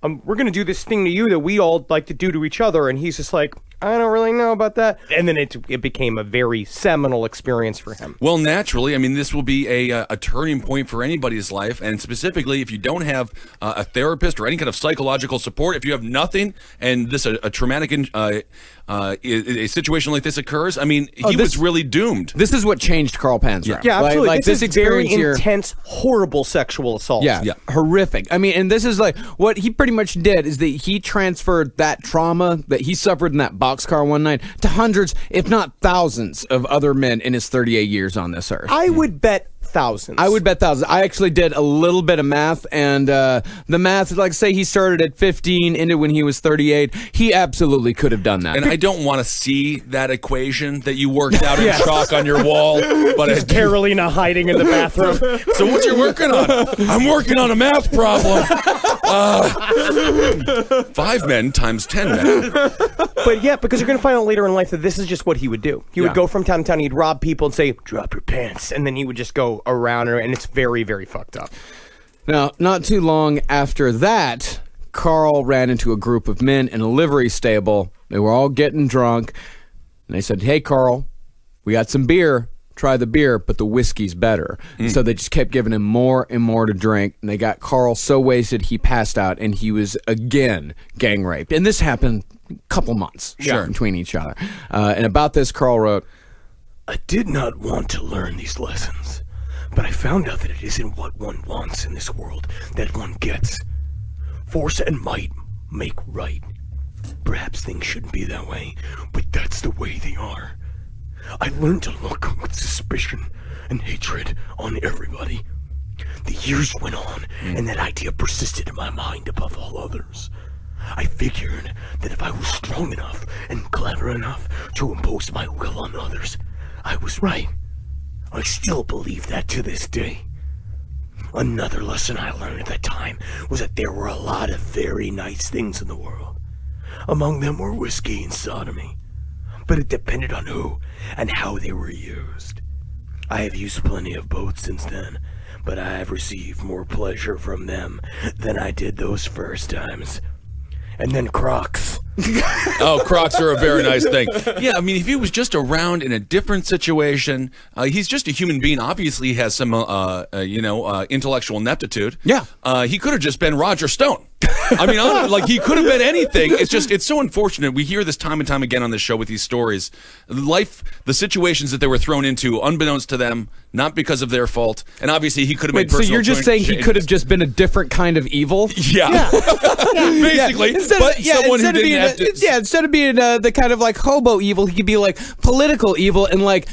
"We're gonna do this thing to you that we all like to do to each other." And he's just like, "I don't really know about that." And then it became a very seminal experience for him. Well, naturally, I mean, this will be a turning point for anybody's life, and specifically if you don't have a therapist or any kind of psychological support, if you have nothing, and a traumatic a situation like this occurs, I mean, he was really doomed. This is what changed Carl Panzram. Yeah, absolutely. Like this experience very here, intense, horrible sexual assault. Yeah, horrific. I mean, and this is like what he pretty much did is that he transferred that trauma that he suffered in that boxcar one night to hundreds, if not thousands, of other men in his 38 years on this earth. I would bet thousands. I would bet thousands. I actually did a little bit of math, and the math, like say he started at 15, ended when he was 38. He absolutely could have done that. And I don't want to see that equation that you worked out in chalk on your wall. But it's Carolina hiding in the bathroom. So what you working on? I'm working on a math problem. 5 men times 10 men. But yeah, because you're going to find out later in life that this is just what he would do. He would go from town to town, he'd rob people and say, "Drop your pants," and then he would just go around her, and it's very, very fucked up. Now, not too long after that, Carl ran into a group of men in a livery stable. They were all getting drunk, and they said, "Hey, Carl, we got some beer. Try the beer, but the whiskey's better." So they just kept giving him more and more to drink, and they got Carl so wasted he passed out, and he was again gang raped. And this happened a couple months between each other. And about this, Carl wrote, "I did not want to learn these lessons, but I found out that it isn't what one wants in this world that one gets. Force and might make right. Perhaps things shouldn't be that way, but that's the way they are. I learned to look with suspicion and hatred on everybody. The years went on, and that idea persisted in my mind above all others. I figured that if I was strong enough and clever enough to impose my will on others, I was right. I still believe that to this day. Another lesson I learned at that time was that there were a lot of very nice things in the world. Among them were whiskey and sodomy. But it depended on who and how they were used. I have used plenty of both since then, but I have received more pleasure from them than I did those first times. And then Crocs." Oh, Crocs are a very nice thing. Yeah, I mean, if he was just around in a different situation, he's just a human being. Obviously, he has some, intellectual ineptitude. Yeah. He could have just been Roger Stone. I mean, like, he could have been anything. It's so unfortunate. We hear this time and time again on this show with these stories. The situations that they were thrown into, unbeknownst to them, not because of their fault. And obviously, he could have made personal so you're just saying changes. He could have just been a different kind of evil? Yeah. Basically. Instead of being the kind of like hobo evil, he could be like political evil and like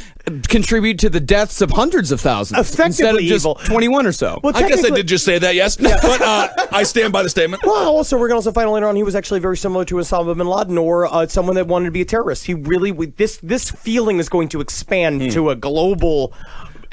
contribute to the deaths of hundreds of thousands. Effectively instead of just evil. 21 or so. Well, I guess I did just say that, yes. But I stand by the statement. Well, also, we're going to also find out later on he was actually very similar to Osama bin Laden or someone that wanted to be a terrorist. He really, this feeling is going to expand to a global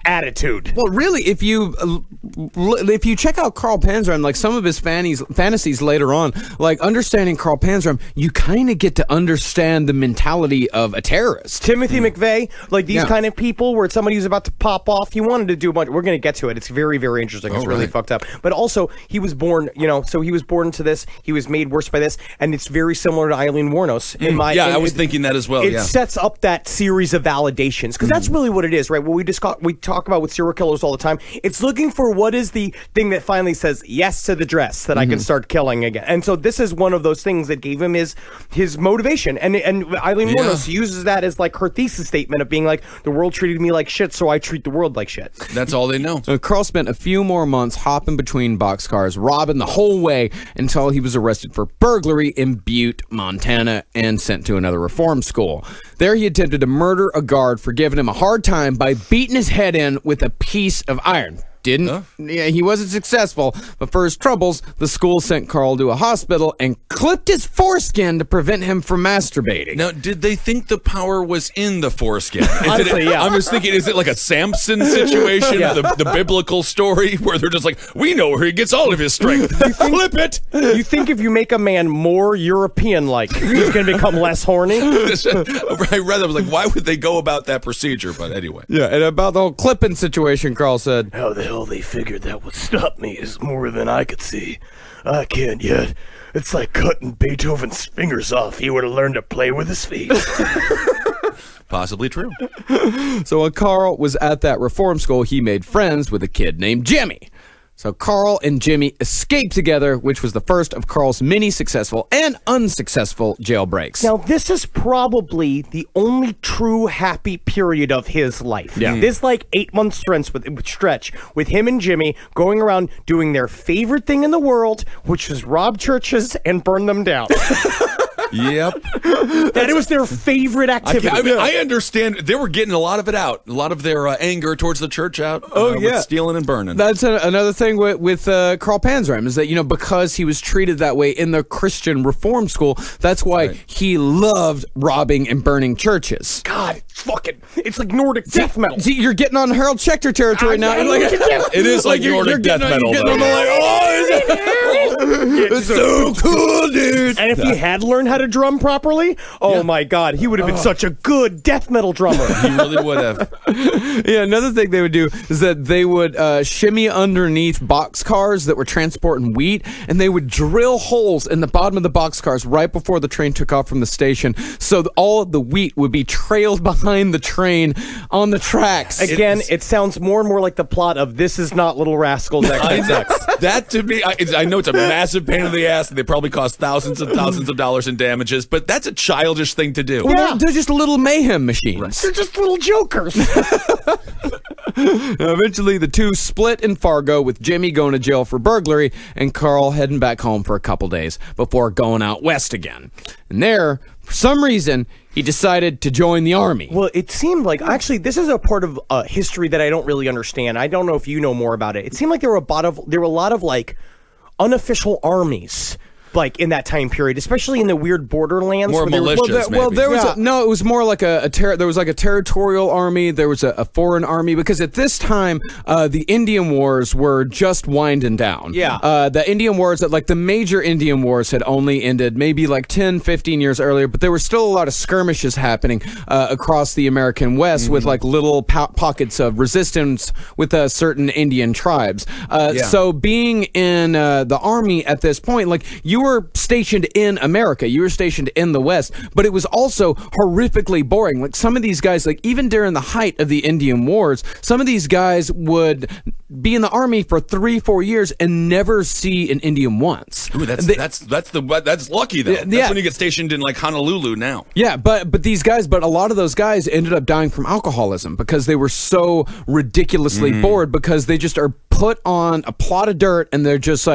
attitude. Well, really, if you check out Carl Panzram, like some of his fantasies later on, like understanding Carl Panzram, you kind of get to understand the mentality of a terrorist. Timothy McVeigh, like these kind of people where somebody who's about to pop off, he wanted to do a bunch. We're going to get to it. It's very, very interesting. It's really fucked up. But also, he was born, so he was born into this. He was made worse by this, and it's very similar to Eileen Wuornos. I was thinking that as well. It sets up that series of validations because that's really what it is, right? What we talk about with serial killers all the time. It's looking for what is the thing that finally says yes to the dress that I can start killing again. And so this is one of those things that gave him his motivation. And Eileen Wuornos uses that as like her thesis statement of being like, the world treated me like shit, so I treat the world like shit. That's all they know. So Carl spent a few more months hopping between boxcars, robbing the whole way until he was arrested for burglary in Butte, Montana, and sent to another reform school. There he attempted to murder a guard for giving him a hard time by beating his head in with a piece of iron. He wasn't successful, but for his troubles, the school sent Carl to a hospital and clipped his foreskin to prevent him from masturbating. Now, did they think the power was in the foreskin? Honestly, yeah. I'm just thinking, is it like a Samson situation, the biblical story, where they're just like, we know where he gets all of his strength. Flip it! You think if you make a man more European-like, he's going to become less horny? I read that, I was like, why would they go about that procedure? But anyway. Yeah, and about the whole clipping situation, Carl said, how the hell they figured that would stop me is more than I could see. I can't yet. It's like cutting Beethoven's fingers off. He would have learned to play with his feet. Possibly true. So when Carl was at that reform school, he made friends with a kid named Jimmy. So Carl and Jimmy escaped together, which was the first of Carl's many successful and unsuccessful jailbreaks. Now, this is probably the only true happy period of his life. Yeah. This, 8-month stretch with him and Jimmy going around doing their favorite thing in the world, which was rob churches and burn them down. Yep. That was their favorite activity. I understand. They were getting a lot of it out. A lot of their anger towards the church out. With stealing and burning. That's another thing with Carl Panzram is that, because he was treated that way in the Christian reform school, that's why he loved robbing and burning churches. God, it's like Nordic death metal. See, you're getting on Harold Schechter territory now. It is like Nordic death metal. It's so cool, dude. And if he had learned how to drum properly, my God, he would have been such a good death metal drummer. He really would have. Yeah, another thing they would do is that they would shimmy underneath boxcars that were transporting wheat, and they would drill holes in the bottom of the boxcars right before the train took off from the station, so all of the wheat would be trailed behind the train on the tracks. Again, it sounds more and more like the plot of This Is Not Little Rascals XXX. That, to me, I know it's a massive pain in the ass, and they probably cost thousands and thousands of dollars in damages, but that's a childish thing to do. Well, they're just little mayhem machines. Right. They're just little jokers. Eventually, the two split in Fargo, with Jimmy going to jail for burglary and Carl heading back home for a couple days before going out west again. And there, for some reason, he decided to join the army. Well, it seemed like, actually, this is a part of history that I don't really understand. I don't know if you know more about it. It seemed like there were a lot of unofficial armies in that time period, especially in the weird borderlands. More militias, maybe. There was it was more like there was like a territorial army. There was a foreign army, because at this time, the Indian Wars were just winding down. Yeah. The Indian Wars, the major Indian Wars had only ended maybe 10, 15 years earlier, but there were still a lot of skirmishes happening across the American West with little pockets of resistance with certain Indian tribes. So being in the army at this point, you were stationed in America, you were stationed in the West, but it was also horrifically boring. Some of these guys, even during the height of the Indian Wars, some of these guys would be in the army for 3-4 years and never see an Indian once. Ooh, that's lucky though. That's when you get stationed in Honolulu now. Yeah, but a lot of those guys ended up dying from alcoholism because they were so ridiculously bored, because they just are put on a plot of dirt and they're just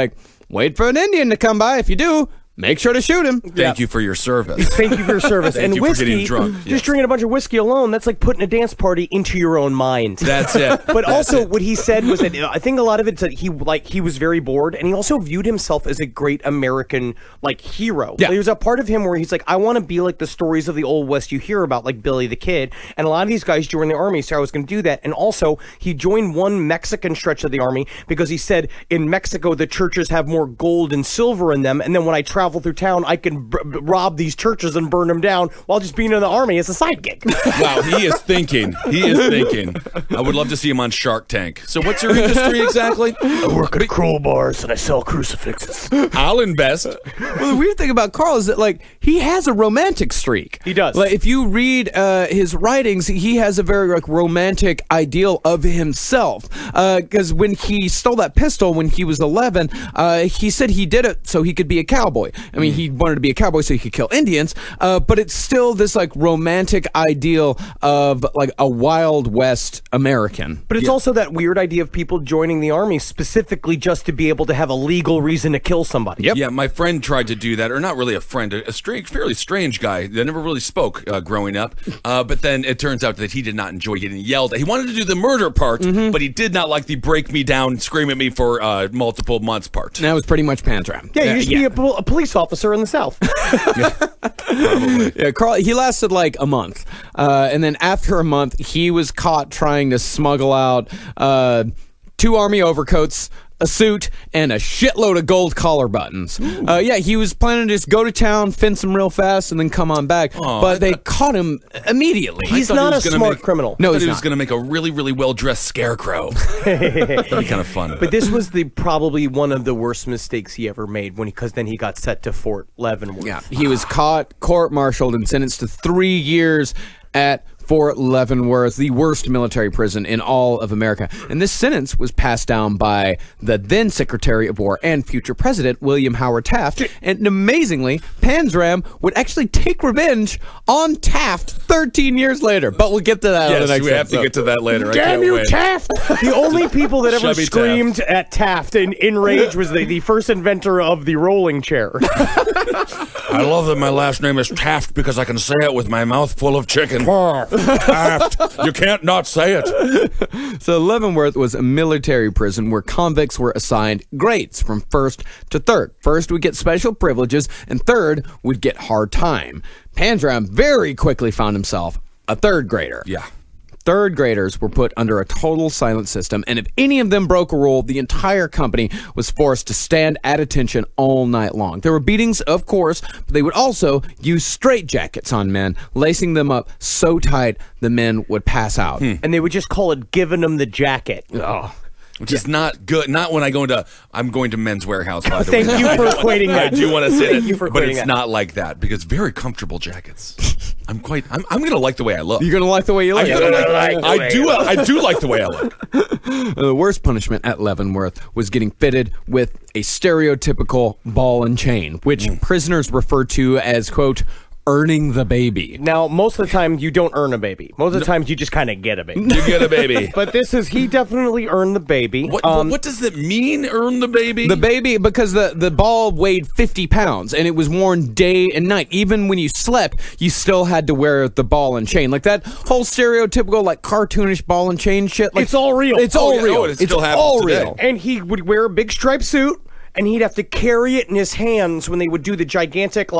wait for an Indian to come by. If you do, make sure to shoot him. Thank you for your service. Thank you for your service. Thank and you for whiskey, getting drunk. just Yes. drinking a bunch of whiskey alone, that's like putting a dance party into your own mind. That's it. But also, what he said was that I think a lot of it's that he was very bored, and he also viewed himself as a great American hero. Yeah. There's a part of him where he's like, I want to be like the stories of the old West you hear about, like Billy the Kid. And a lot of these guys joined the army, so I was going to do that. And also, he joined one Mexican stretch of the army because he said in Mexico the churches have more gold and silver in them, and then when I travel through town, I can rob these churches and burn them down while just being in the army as a side gig. Wow, he is thinking. He is thinking. I would love to see him on Shark Tank. So what's your industry exactly? I work at crowbars and I sell crucifixes. I'll invest. Well, the weird thing about Carl is that he has a romantic streak. He does. If you read his writings, he has a very romantic ideal of himself. Because when he stole that pistol when he was 11, he said he did it so he could be a cowboy. I mean, he wanted to be a cowboy so he could kill Indians. But it's still this romantic ideal of a Wild West American. But it's also that weird idea of people joining the army specifically just to be able to have a legal reason to kill somebody. Yep. Yeah, my friend tried to do that, or not really a friend, a strange, fairly strange guy that never really spoke growing up. But then it turns out that he did not enjoy getting yelled at. He wanted to do the murder part, but he did not like the break me down, scream at me for multiple months part. That was pretty much Pantram. Yeah, you used to be a police officer in the South. Probably. Yeah, Carl, he lasted a month. And then after a month, he was caught trying to smuggle out 2 army overcoats, a suit, and a shitload of gold collar buttons. Yeah, he was planning to just go to town, fence them real fast, and then come on back. But they caught him immediately. He's not a smart criminal. No, He he's was not. going to make a really, really well-dressed scarecrow. That'd be kind of fun. But this was probably one of the worst mistakes he ever made because then he got set to Fort Leavenworth. Yeah, he was caught, court-martialed, and sentenced to 3 years at Fort Leavenworth, the worst military prison in all of America. And this sentence was passed down by the then Secretary of War and future President William Howard Taft. And amazingly, Panzram would actually take revenge on Taft 13 years later. But we'll get to that on the next we have episode. to get to that later. Damn you, Taft! The only people that ever Chubby screamed at Taft in rage was the first inventor of the rolling chair. I love that my last name is Taft because I can say it with my mouth full of chicken. Taft. You can't not say it. So Leavenworth was a military prison where convicts were assigned grades from first to third. First would get special privileges, and third would get hard time. Panzram very quickly found himself a third grader. Yeah. Third graders were put under a total silent system, and if any of them broke a rule, the entire company was forced to stand at attention all night long. There were beatings, of course, but they would also use straitjackets on men, lacing them up so tight the men would pass out. And they would just call it giving them the jacket. Oh. Which is not good. Not when I'm going to Men's Warehouse, by the way. Thank you for equating that. I do want to say Thank you for but equating it's that. not like that because very comfortable jackets. I'm going to like the way I look. You're going to like the way you look. I do like the way I look. The worst punishment at Leavenworth was getting fitted with a stereotypical ball and chain, which prisoners refer to as, quote, earning the baby. Now, most of the time, you don't earn a baby. Most of the times, you just kind of get a baby. You get a baby. But he definitely earned the baby. What does that mean, earn the baby? The baby, because the ball weighed 50 pounds, and it was worn day and night. Even when you slept, you still had to wear the ball and chain. Like that whole stereotypical, cartoonish ball and chain shit. It's all real. It's all real. It still it's happens all today. real. And he would wear a big striped suit, and he'd have to carry it in his hands when they would do the gigantic,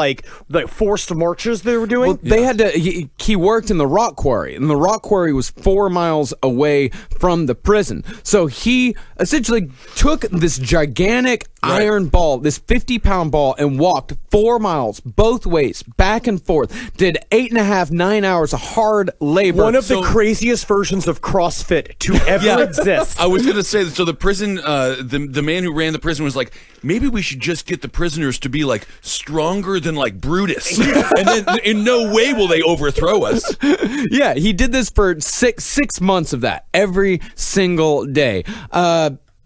forced marches they were doing. Well, they had to. He worked in the rock quarry, and the rock quarry was 4 miles away from the prison. So he essentially took this gigantic iron ball, this 50-pound ball, and walked 4 miles both ways, back and forth. Did 8.5, 9 hours of hard labor. One of the craziest versions of CrossFit to ever exist. I was going to say, so the prison, the man who ran the prison was like, maybe we should just get the prisoners to be stronger than Brutus, and then in no way will they overthrow us. Yeah, he did this for six months of that every single day.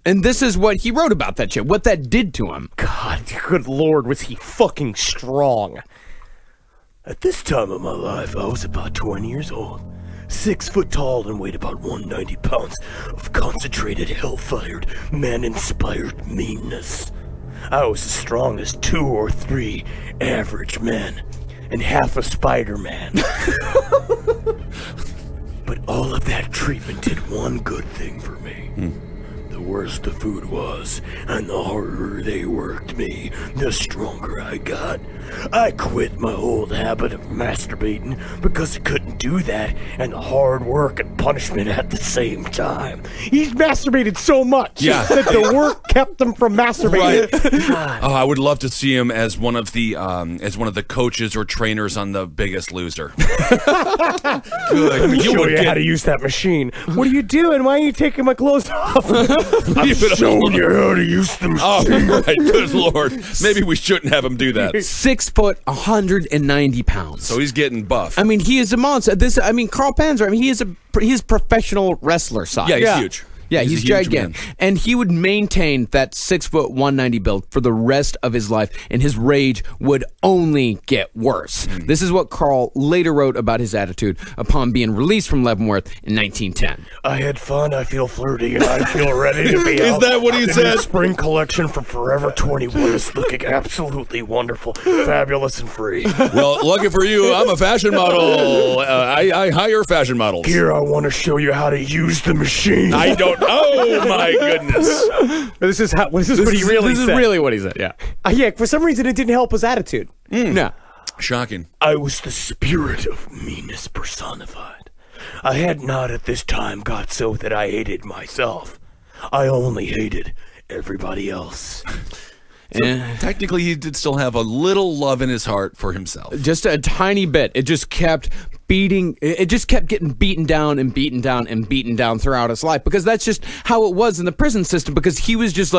And this is what he wrote about that shit, what that did to him. God, good Lord, was he fucking strong. At this time of my life, I was about 20 years old, 6 foot tall and weighed about 190 pounds of concentrated, hell-fired, man-inspired meanness. I was as strong as 2 or 3 average men and half a Spider-Man. But all of that treatment did one good thing for me. The worse the food was, and the harder they worked me, the stronger I got. I quit my old habit of masturbating because I couldn't do that and the hard work and punishment at the same time. He's masturbated so much Yeah. that the work kept him from masturbating. Right. Oh, I would love to see him as one of the coaches or trainers on The Biggest Loser. Good. Let me show you how to use that machine. What are you doing? Why are you taking my clothes off? I'm showing you how to use the machine. Oh, right. Good Lord. Maybe we shouldn't have him do that. 6 foot, 190 pounds. So he's getting buff. I mean, he is a monster. Carl Panzer, he's professional wrestler size. Yeah, he's huge. Yeah, he's a huge gigantic. man. And he would maintain that 6 foot 190 build for the rest of his life, and his rage would only get worse. This is what Carl later wrote about his attitude upon being released from Leavenworth in 1910. I had fun, I feel flirty, and I feel ready to be Is out. that what he The said? new spring collection from Forever 21 is looking absolutely wonderful, fabulous, and free. Well, lucky for you, I'm a fashion model. I hire fashion models. Here, I want to show you how to use the machine. I don't. Oh my goodness! This is what he really This said. is really what he said, yeah. Yeah, for some reason it didn't help his attitude. No. Shocking. I was the spirit of meanness personified. I had not at this time got so that I hated myself. I only hated everybody else. Technically, he did still have a little love in his heart for himself. Just a tiny bit. It just kept beating. It just kept getting beaten down and beaten down and beaten down throughout his life, because that's just how it was in the prison system, because he was just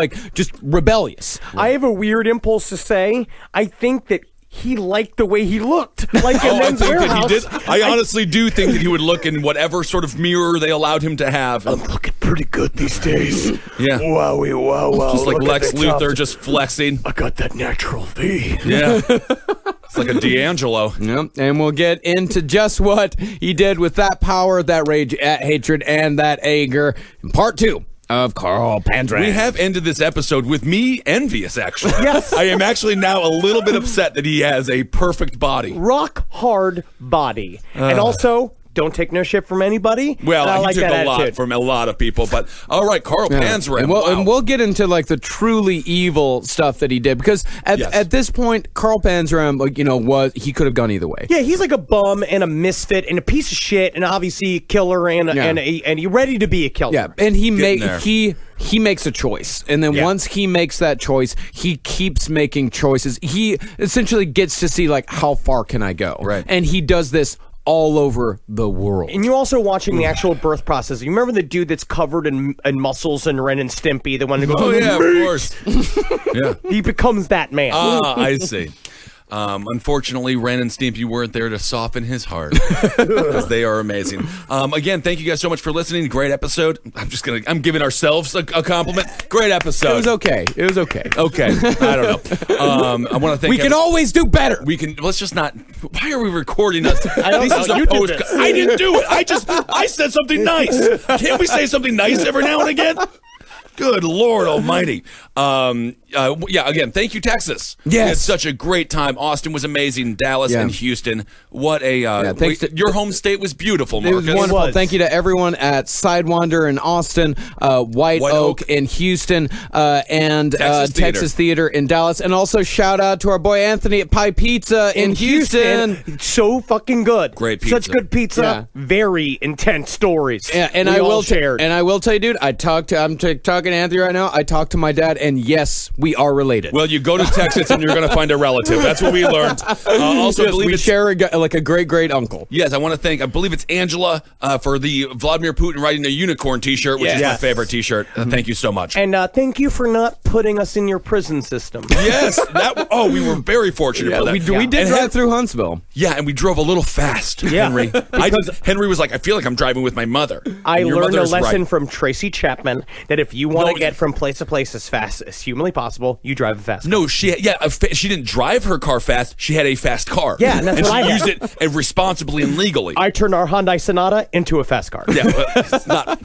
rebellious. I have a weird impulse to say, I think that he liked the way he looked. Like in I Men's think that Warehouse. he did. I honestly do think that he would look in whatever sort of mirror they allowed him to have. I'm looking pretty good these days. Yeah. Wowie, wow, wow. Just like look at Lex the Luthor, top. just flexing. I got that natural V. Yeah. It's like a D'Angelo. Yep. And we'll get into just what he did with that power, that rage, that hatred, and that anger in part 2 of Carl Panzer. We have ended this episode with me envious, actually. Yes. I am actually now a little bit upset that he has a perfect body. Rock hard body. And also, don't take no shit from anybody. Well, I he like took that a lot attitude. from a lot of people, but all right, Carl Panzer. And we'll get into like the truly evil stuff that he did, because at this point, Carl Panzer, he could have gone either way. Yeah, he's like a bum and a misfit and a piece of shit and obviously a killer and he's ready to be a killer. Yeah, and he makes a choice, and then once he makes that choice, he keeps making choices. He essentially gets to see like, how far can I go? Right, and he does this all over the world. And you're also watching the actual birth process. You remember the dude that's covered in muscles and Ren and Stimpy, the one who goes, oh yeah, of course. Yeah, he becomes that man. I see. Unfortunately, Ren and Stimpy weren't there to soften his heart, because they are amazing. Again, thank you guys so much for listening. Great episode. I'm giving ourselves a compliment. Great episode. It was okay. Okay. I don't know. I want to thank. We can always do better. Let's just not. Why are we recording us? I don't know. You did this. I didn't do it. I said something nice. Can't we say something nice every now and again? Good Lord Almighty. Again, thank you, Texas. Yes. We had such a great time. Austin was amazing. Dallas and Houston. What a your home state was beautiful, Marcus. It was wonderful. Thank you to everyone at Sidewinder in Austin, White Oak in Houston, and Texas Theater in Dallas. And also shout out to our boy Anthony at Pie Pizza in Houston. So fucking good. Great pizza. Such good pizza. Yeah. Very intense stories. Yeah, and I will tell you, dude, I'm talking to Anthony right now. I talked to my dad, and yes, we are related. Well, you go to Texas and you're going to find a relative. That's what we learned. Also, yes, we share a great uncle. Yes, I want to thank, I believe it's Angela for the Vladimir Putin riding a unicorn t-shirt, which is my favorite t-shirt. Thank you so much. And thank you for not putting us in your prison system. Yes, we were very fortunate for that. We did drive through Huntsville. Yeah, and we drove a little fast, Henry. Henry was like, I feel like I'm driving with my mother. I learned a lesson from Tracy Chapman that if you want to get from place to place as fast as humanly possible, you drive a fast car. No, she didn't drive her car fast. She had a fast car. Yeah, and that's what I used it responsibly and legally. I turned our Hyundai Sonata into a fast car. Yeah, it's not.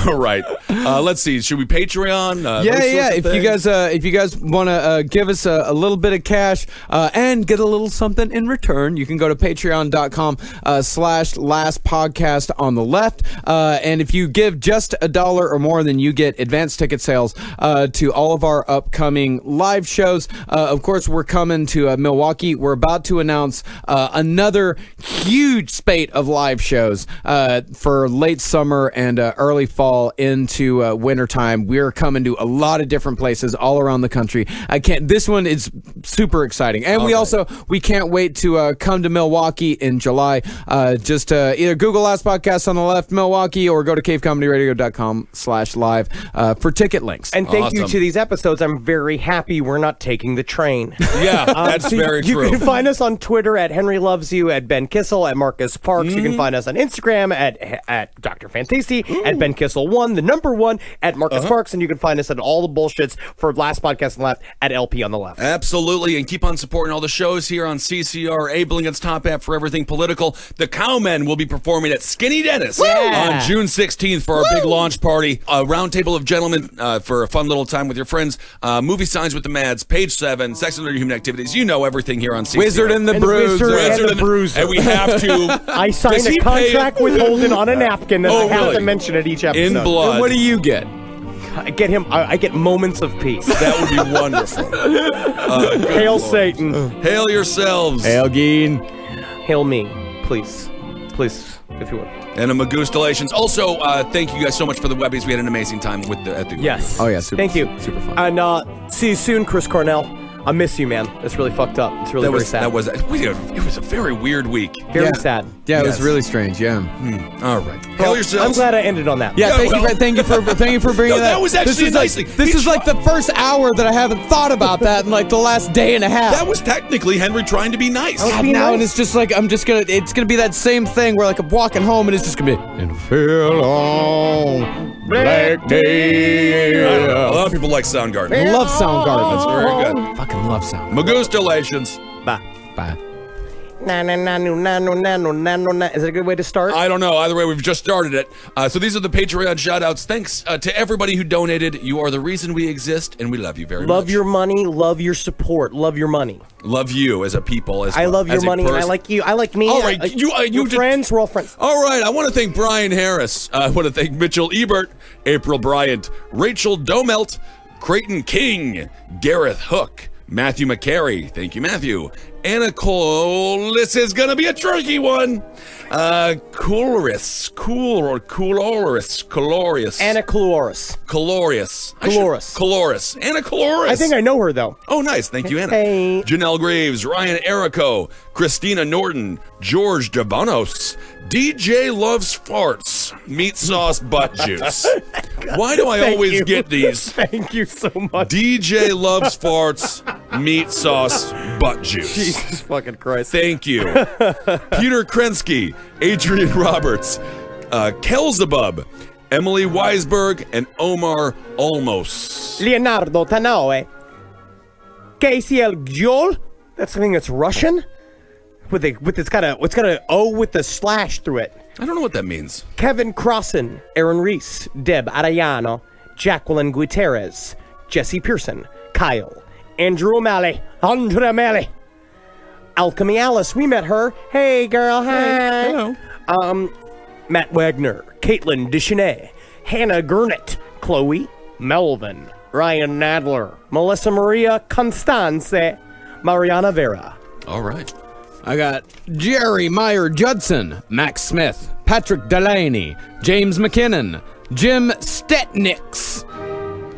All right. Let's see. Should we Patreon? Yeah. If you guys want to give us a little bit of cash and get a little something in return, you can go to patreon.com/lastpodcast on the left. And if you give just $1 or more, then you get advanced ticket sales to all of our upcoming live shows. Of course, we're coming to Milwaukee. We're about to announce another huge spate of live shows for late summer and early fall into wintertime. We're coming to a lot of different places all around the country. This one is super exciting. And we can't wait to come to Milwaukee in July. Just either Google Last Podcast on the left, Milwaukee, or go to cavecomedyradio.com/live for ticket links. And thank you to these episodes. I'm very happy we're not taking the train. Yeah, that's very true. You can find us on Twitter at Henry Loves You, at Ben Kissel, at Marcus Parks. You can find us on Instagram at Dr. Fantasy, at Ben Kissel 1, the number 1, at Marcus Parks, and you can find us at all the bullshits for Last Podcast on the left at LP on the left. Absolutely, and keep on supporting all the shows here on CCR, Ablington's top app for everything political. The Cowmen will be performing at Skinny Dennis on June 16th for our big launch party. A roundtable of gentlemen for a fun little time with your friends. Movie Signs with the Mads, Page 7, Sex and Other Human Activities. You know everything here on CCR. Wizard and the Bruiser. And we have to. I signed a contract with Holden on a napkin that I have to mention at each episode. In blood. And what do you get? I get moments of peace. That would be wonderful. Hail Satan. Hail yourselves. Hail Geen. Hail me, please. Please, if you would. And a Magustalations. Also, thank you guys so much for the Webbies. We had an amazing time at the Yes. Oh, yeah. Super, thank you. Super fun. And see you soon, Chris Cornell. I miss you, man. It's really fucked up. It's really very sad. It was a very weird week. Very sad. Yeah, it was really strange. Yeah. All right. Hail yourselves. I'm glad I ended on that. Yeah, thank you for bringing that. That was actually this is like the first hour that I haven't thought about that in like the last day and a half. That was technically Henry trying to be nice. And it's just like it's gonna be that same thing where like I'm walking home and it's just gonna be in a long black day. A lot of people like Soundgarden. I love Soundgarden. That's very good. Fucking love Soundgarden. Magustalations. Bye. Bye. Is it a good way to start? I don't know. Either way, we've just started it. So these are the Patreon shout-outs. Thanks to everybody who donated. You are the reason we exist, and we love you very much. Love your money. Love your support. Love your money. Love you as a people. I love your money, and I like you. I like me. All right. We're friends. We're all friends. All right. I want to thank Brian Harris. I want to thank Mitchell Ebert, April Bryant, Rachel Domelt, Creighton King, Gareth Hook, Matthew McCary. Thank you, Matthew. Anna Cole. This is going to be a tricky one. Coloris. Anna Coloris. Anna Coloris. I think I know her, though. Oh, nice. Thank you, Anna. Hey. Janelle Graves, Ryan Erico, Christina Norton, George Davanos, DJ Loves Farts, Meat Sauce Butt Juice. Why do I always get these? Thank you so much. DJ Loves Farts, Meat Sauce Butt Juice. Jesus fucking Christ. Thank you. Peter Krensky, Adrian Roberts, Kelzebub, Emily Weisberg, and Omar Olmos. Leonardo Tanaue. KCL Gjol. That's something that's Russian. It's got a O with a slash through it. I don't know what that means. Kevin Crossan, Aaron Reese, Deb Arellano, Jacqueline Guterres, Jesse Pearson, Kyle, Andrew O'Malley, Alchemy Alice, we met her. Hey girl, hi. Hello. Matt Wagner, Caitlin Deschenay, Hannah Gurnett, Chloe, Melvin, Ryan Nadler, Melissa Maria Constance, Mariana Vera. All right. I got Jerry Meyer Judson, Max Smith, Patrick Delaney, James McKinnon, Jim Stetnix,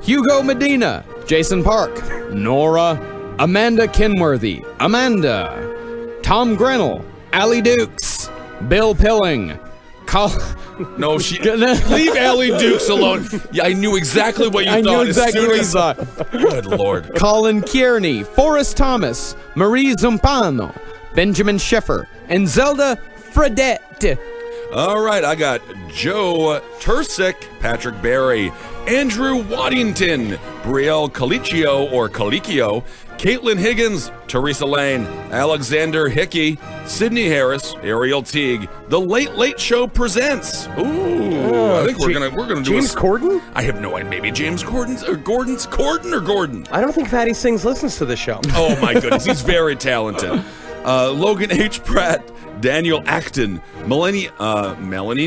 Hugo Medina, Jason Park, Nora, Amanda Kenworthy, Tom Grinnell, Allie Dukes, Bill Pilling, No, leave Allie Dukes alone. Yeah, I knew exactly what you thought. I knew exactly what you thought. Good Lord. Colin Kearney, Forrest Thomas, Marie Zumpano, Benjamin Schiffer, and Zelda Fredette. All right, I got Joe Tursick, Patrick Berry, Andrew Waddington, Brielle Colicchio or Colicchio, Caitlin Higgins, Teresa Lane, Alexander Hickey, Sydney Harris, Ariel Teague. The Late Late Show presents. Ooh, I think we're gonna do James Corden. I have no idea. Maybe James Corden's or Gordon. I don't think Fatty Sings listens to the show. Oh my goodness, he's very talented. Logan H. Pratt, Daniel Acton, Melanie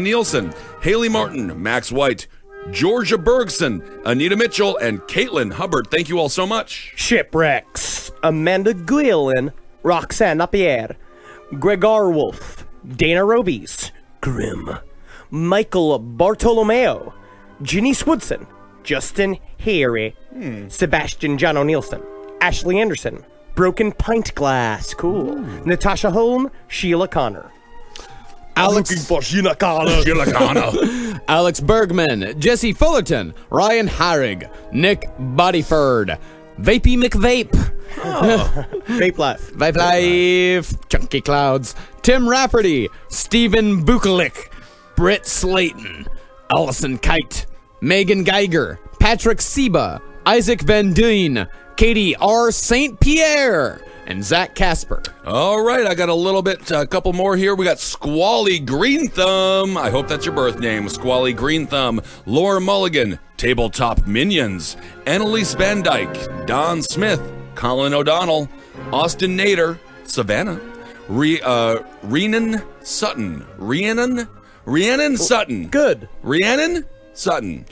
Nielsen, Haley Martin, Max White, Georgia Bergson, Anita Mitchell, and Caitlin Hubbard. Thank you all so much. Shipwrecks, Amanda Guilin, Roxanne Lapierre, Gregor Wolf, Dana Robies, Grim, Michael Bartolomeo, Janice Woodson, Justin Harry, Sebastian John O'Nielsen, Ashley Anderson, Broken Pint Glass, cool, Natasha Holm, Sheila Connor. Alex Sheila Connor. Alex Bergman, Jesse Fullerton, Ryan Harrig, Nick Bodyford, Vapey McVape, Vape Life. Vape Life, Chunky Clouds, Tim Rafferty, Stephen Bukalik, Britt Slayton, Allison Kite, Megan Geiger, Patrick Seba, Isaac Van Duyn, Katie R. St. Pierre, and Zach Casper. All right, I got a couple more here. We got Squally Green Thumb. I hope that's your birth name. Squally Green Thumb, Laura Mulligan, Tabletop Minions, Annalise Van Dyke, Don Smith, Colin O'Donnell, Austin Nader, Savannah, Rhiannon Sutton. Rhiannon Sutton. Good. Rhiannon Sutton.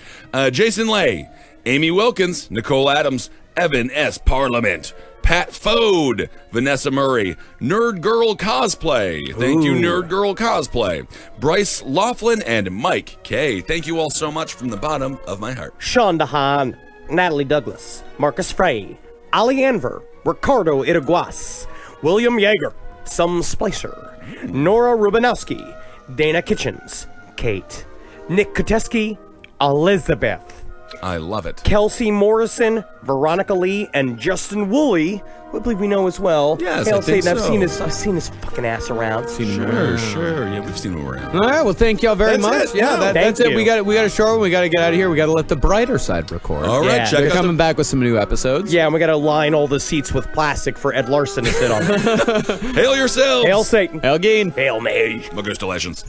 Jason Lay, Amy Wilkins, Nicole Adams, Evan S. Parliament, Pat Fode, Vanessa Murray, Nerd Girl Cosplay. Thank you, Nerd Girl Cosplay. Bryce Laughlin and Mike K. Thank you all so much from the bottom of my heart. Sean DeHaan, Natalie Douglas, Marcus Frey, Ali Anver, Ricardo Iraguas, William Yeager, Some Splicer, Nora Rubinowski, Dana Kitchens, Kate, Nick Koteski, Elizabeth, I love it. Kelsey Morrison, Veronica Lee, and Justin Woolley, who I believe we know as well. Yes, Hail I think Satan, so. I've seen his fucking ass around. Sure. Yeah, we've seen him around. All right, well, thank y'all very That's much. it. Yeah, No, that's thank it. you. We got a show. We got to get out of here. We got to let the brighter side record. All right, Yeah. check They're out coming back with some new episodes. Yeah, and we gotta line all the seats with plastic for Ed Larson to sit on. Hail yourselves. Hail Satan. Elgin. Hail me. Magustalations.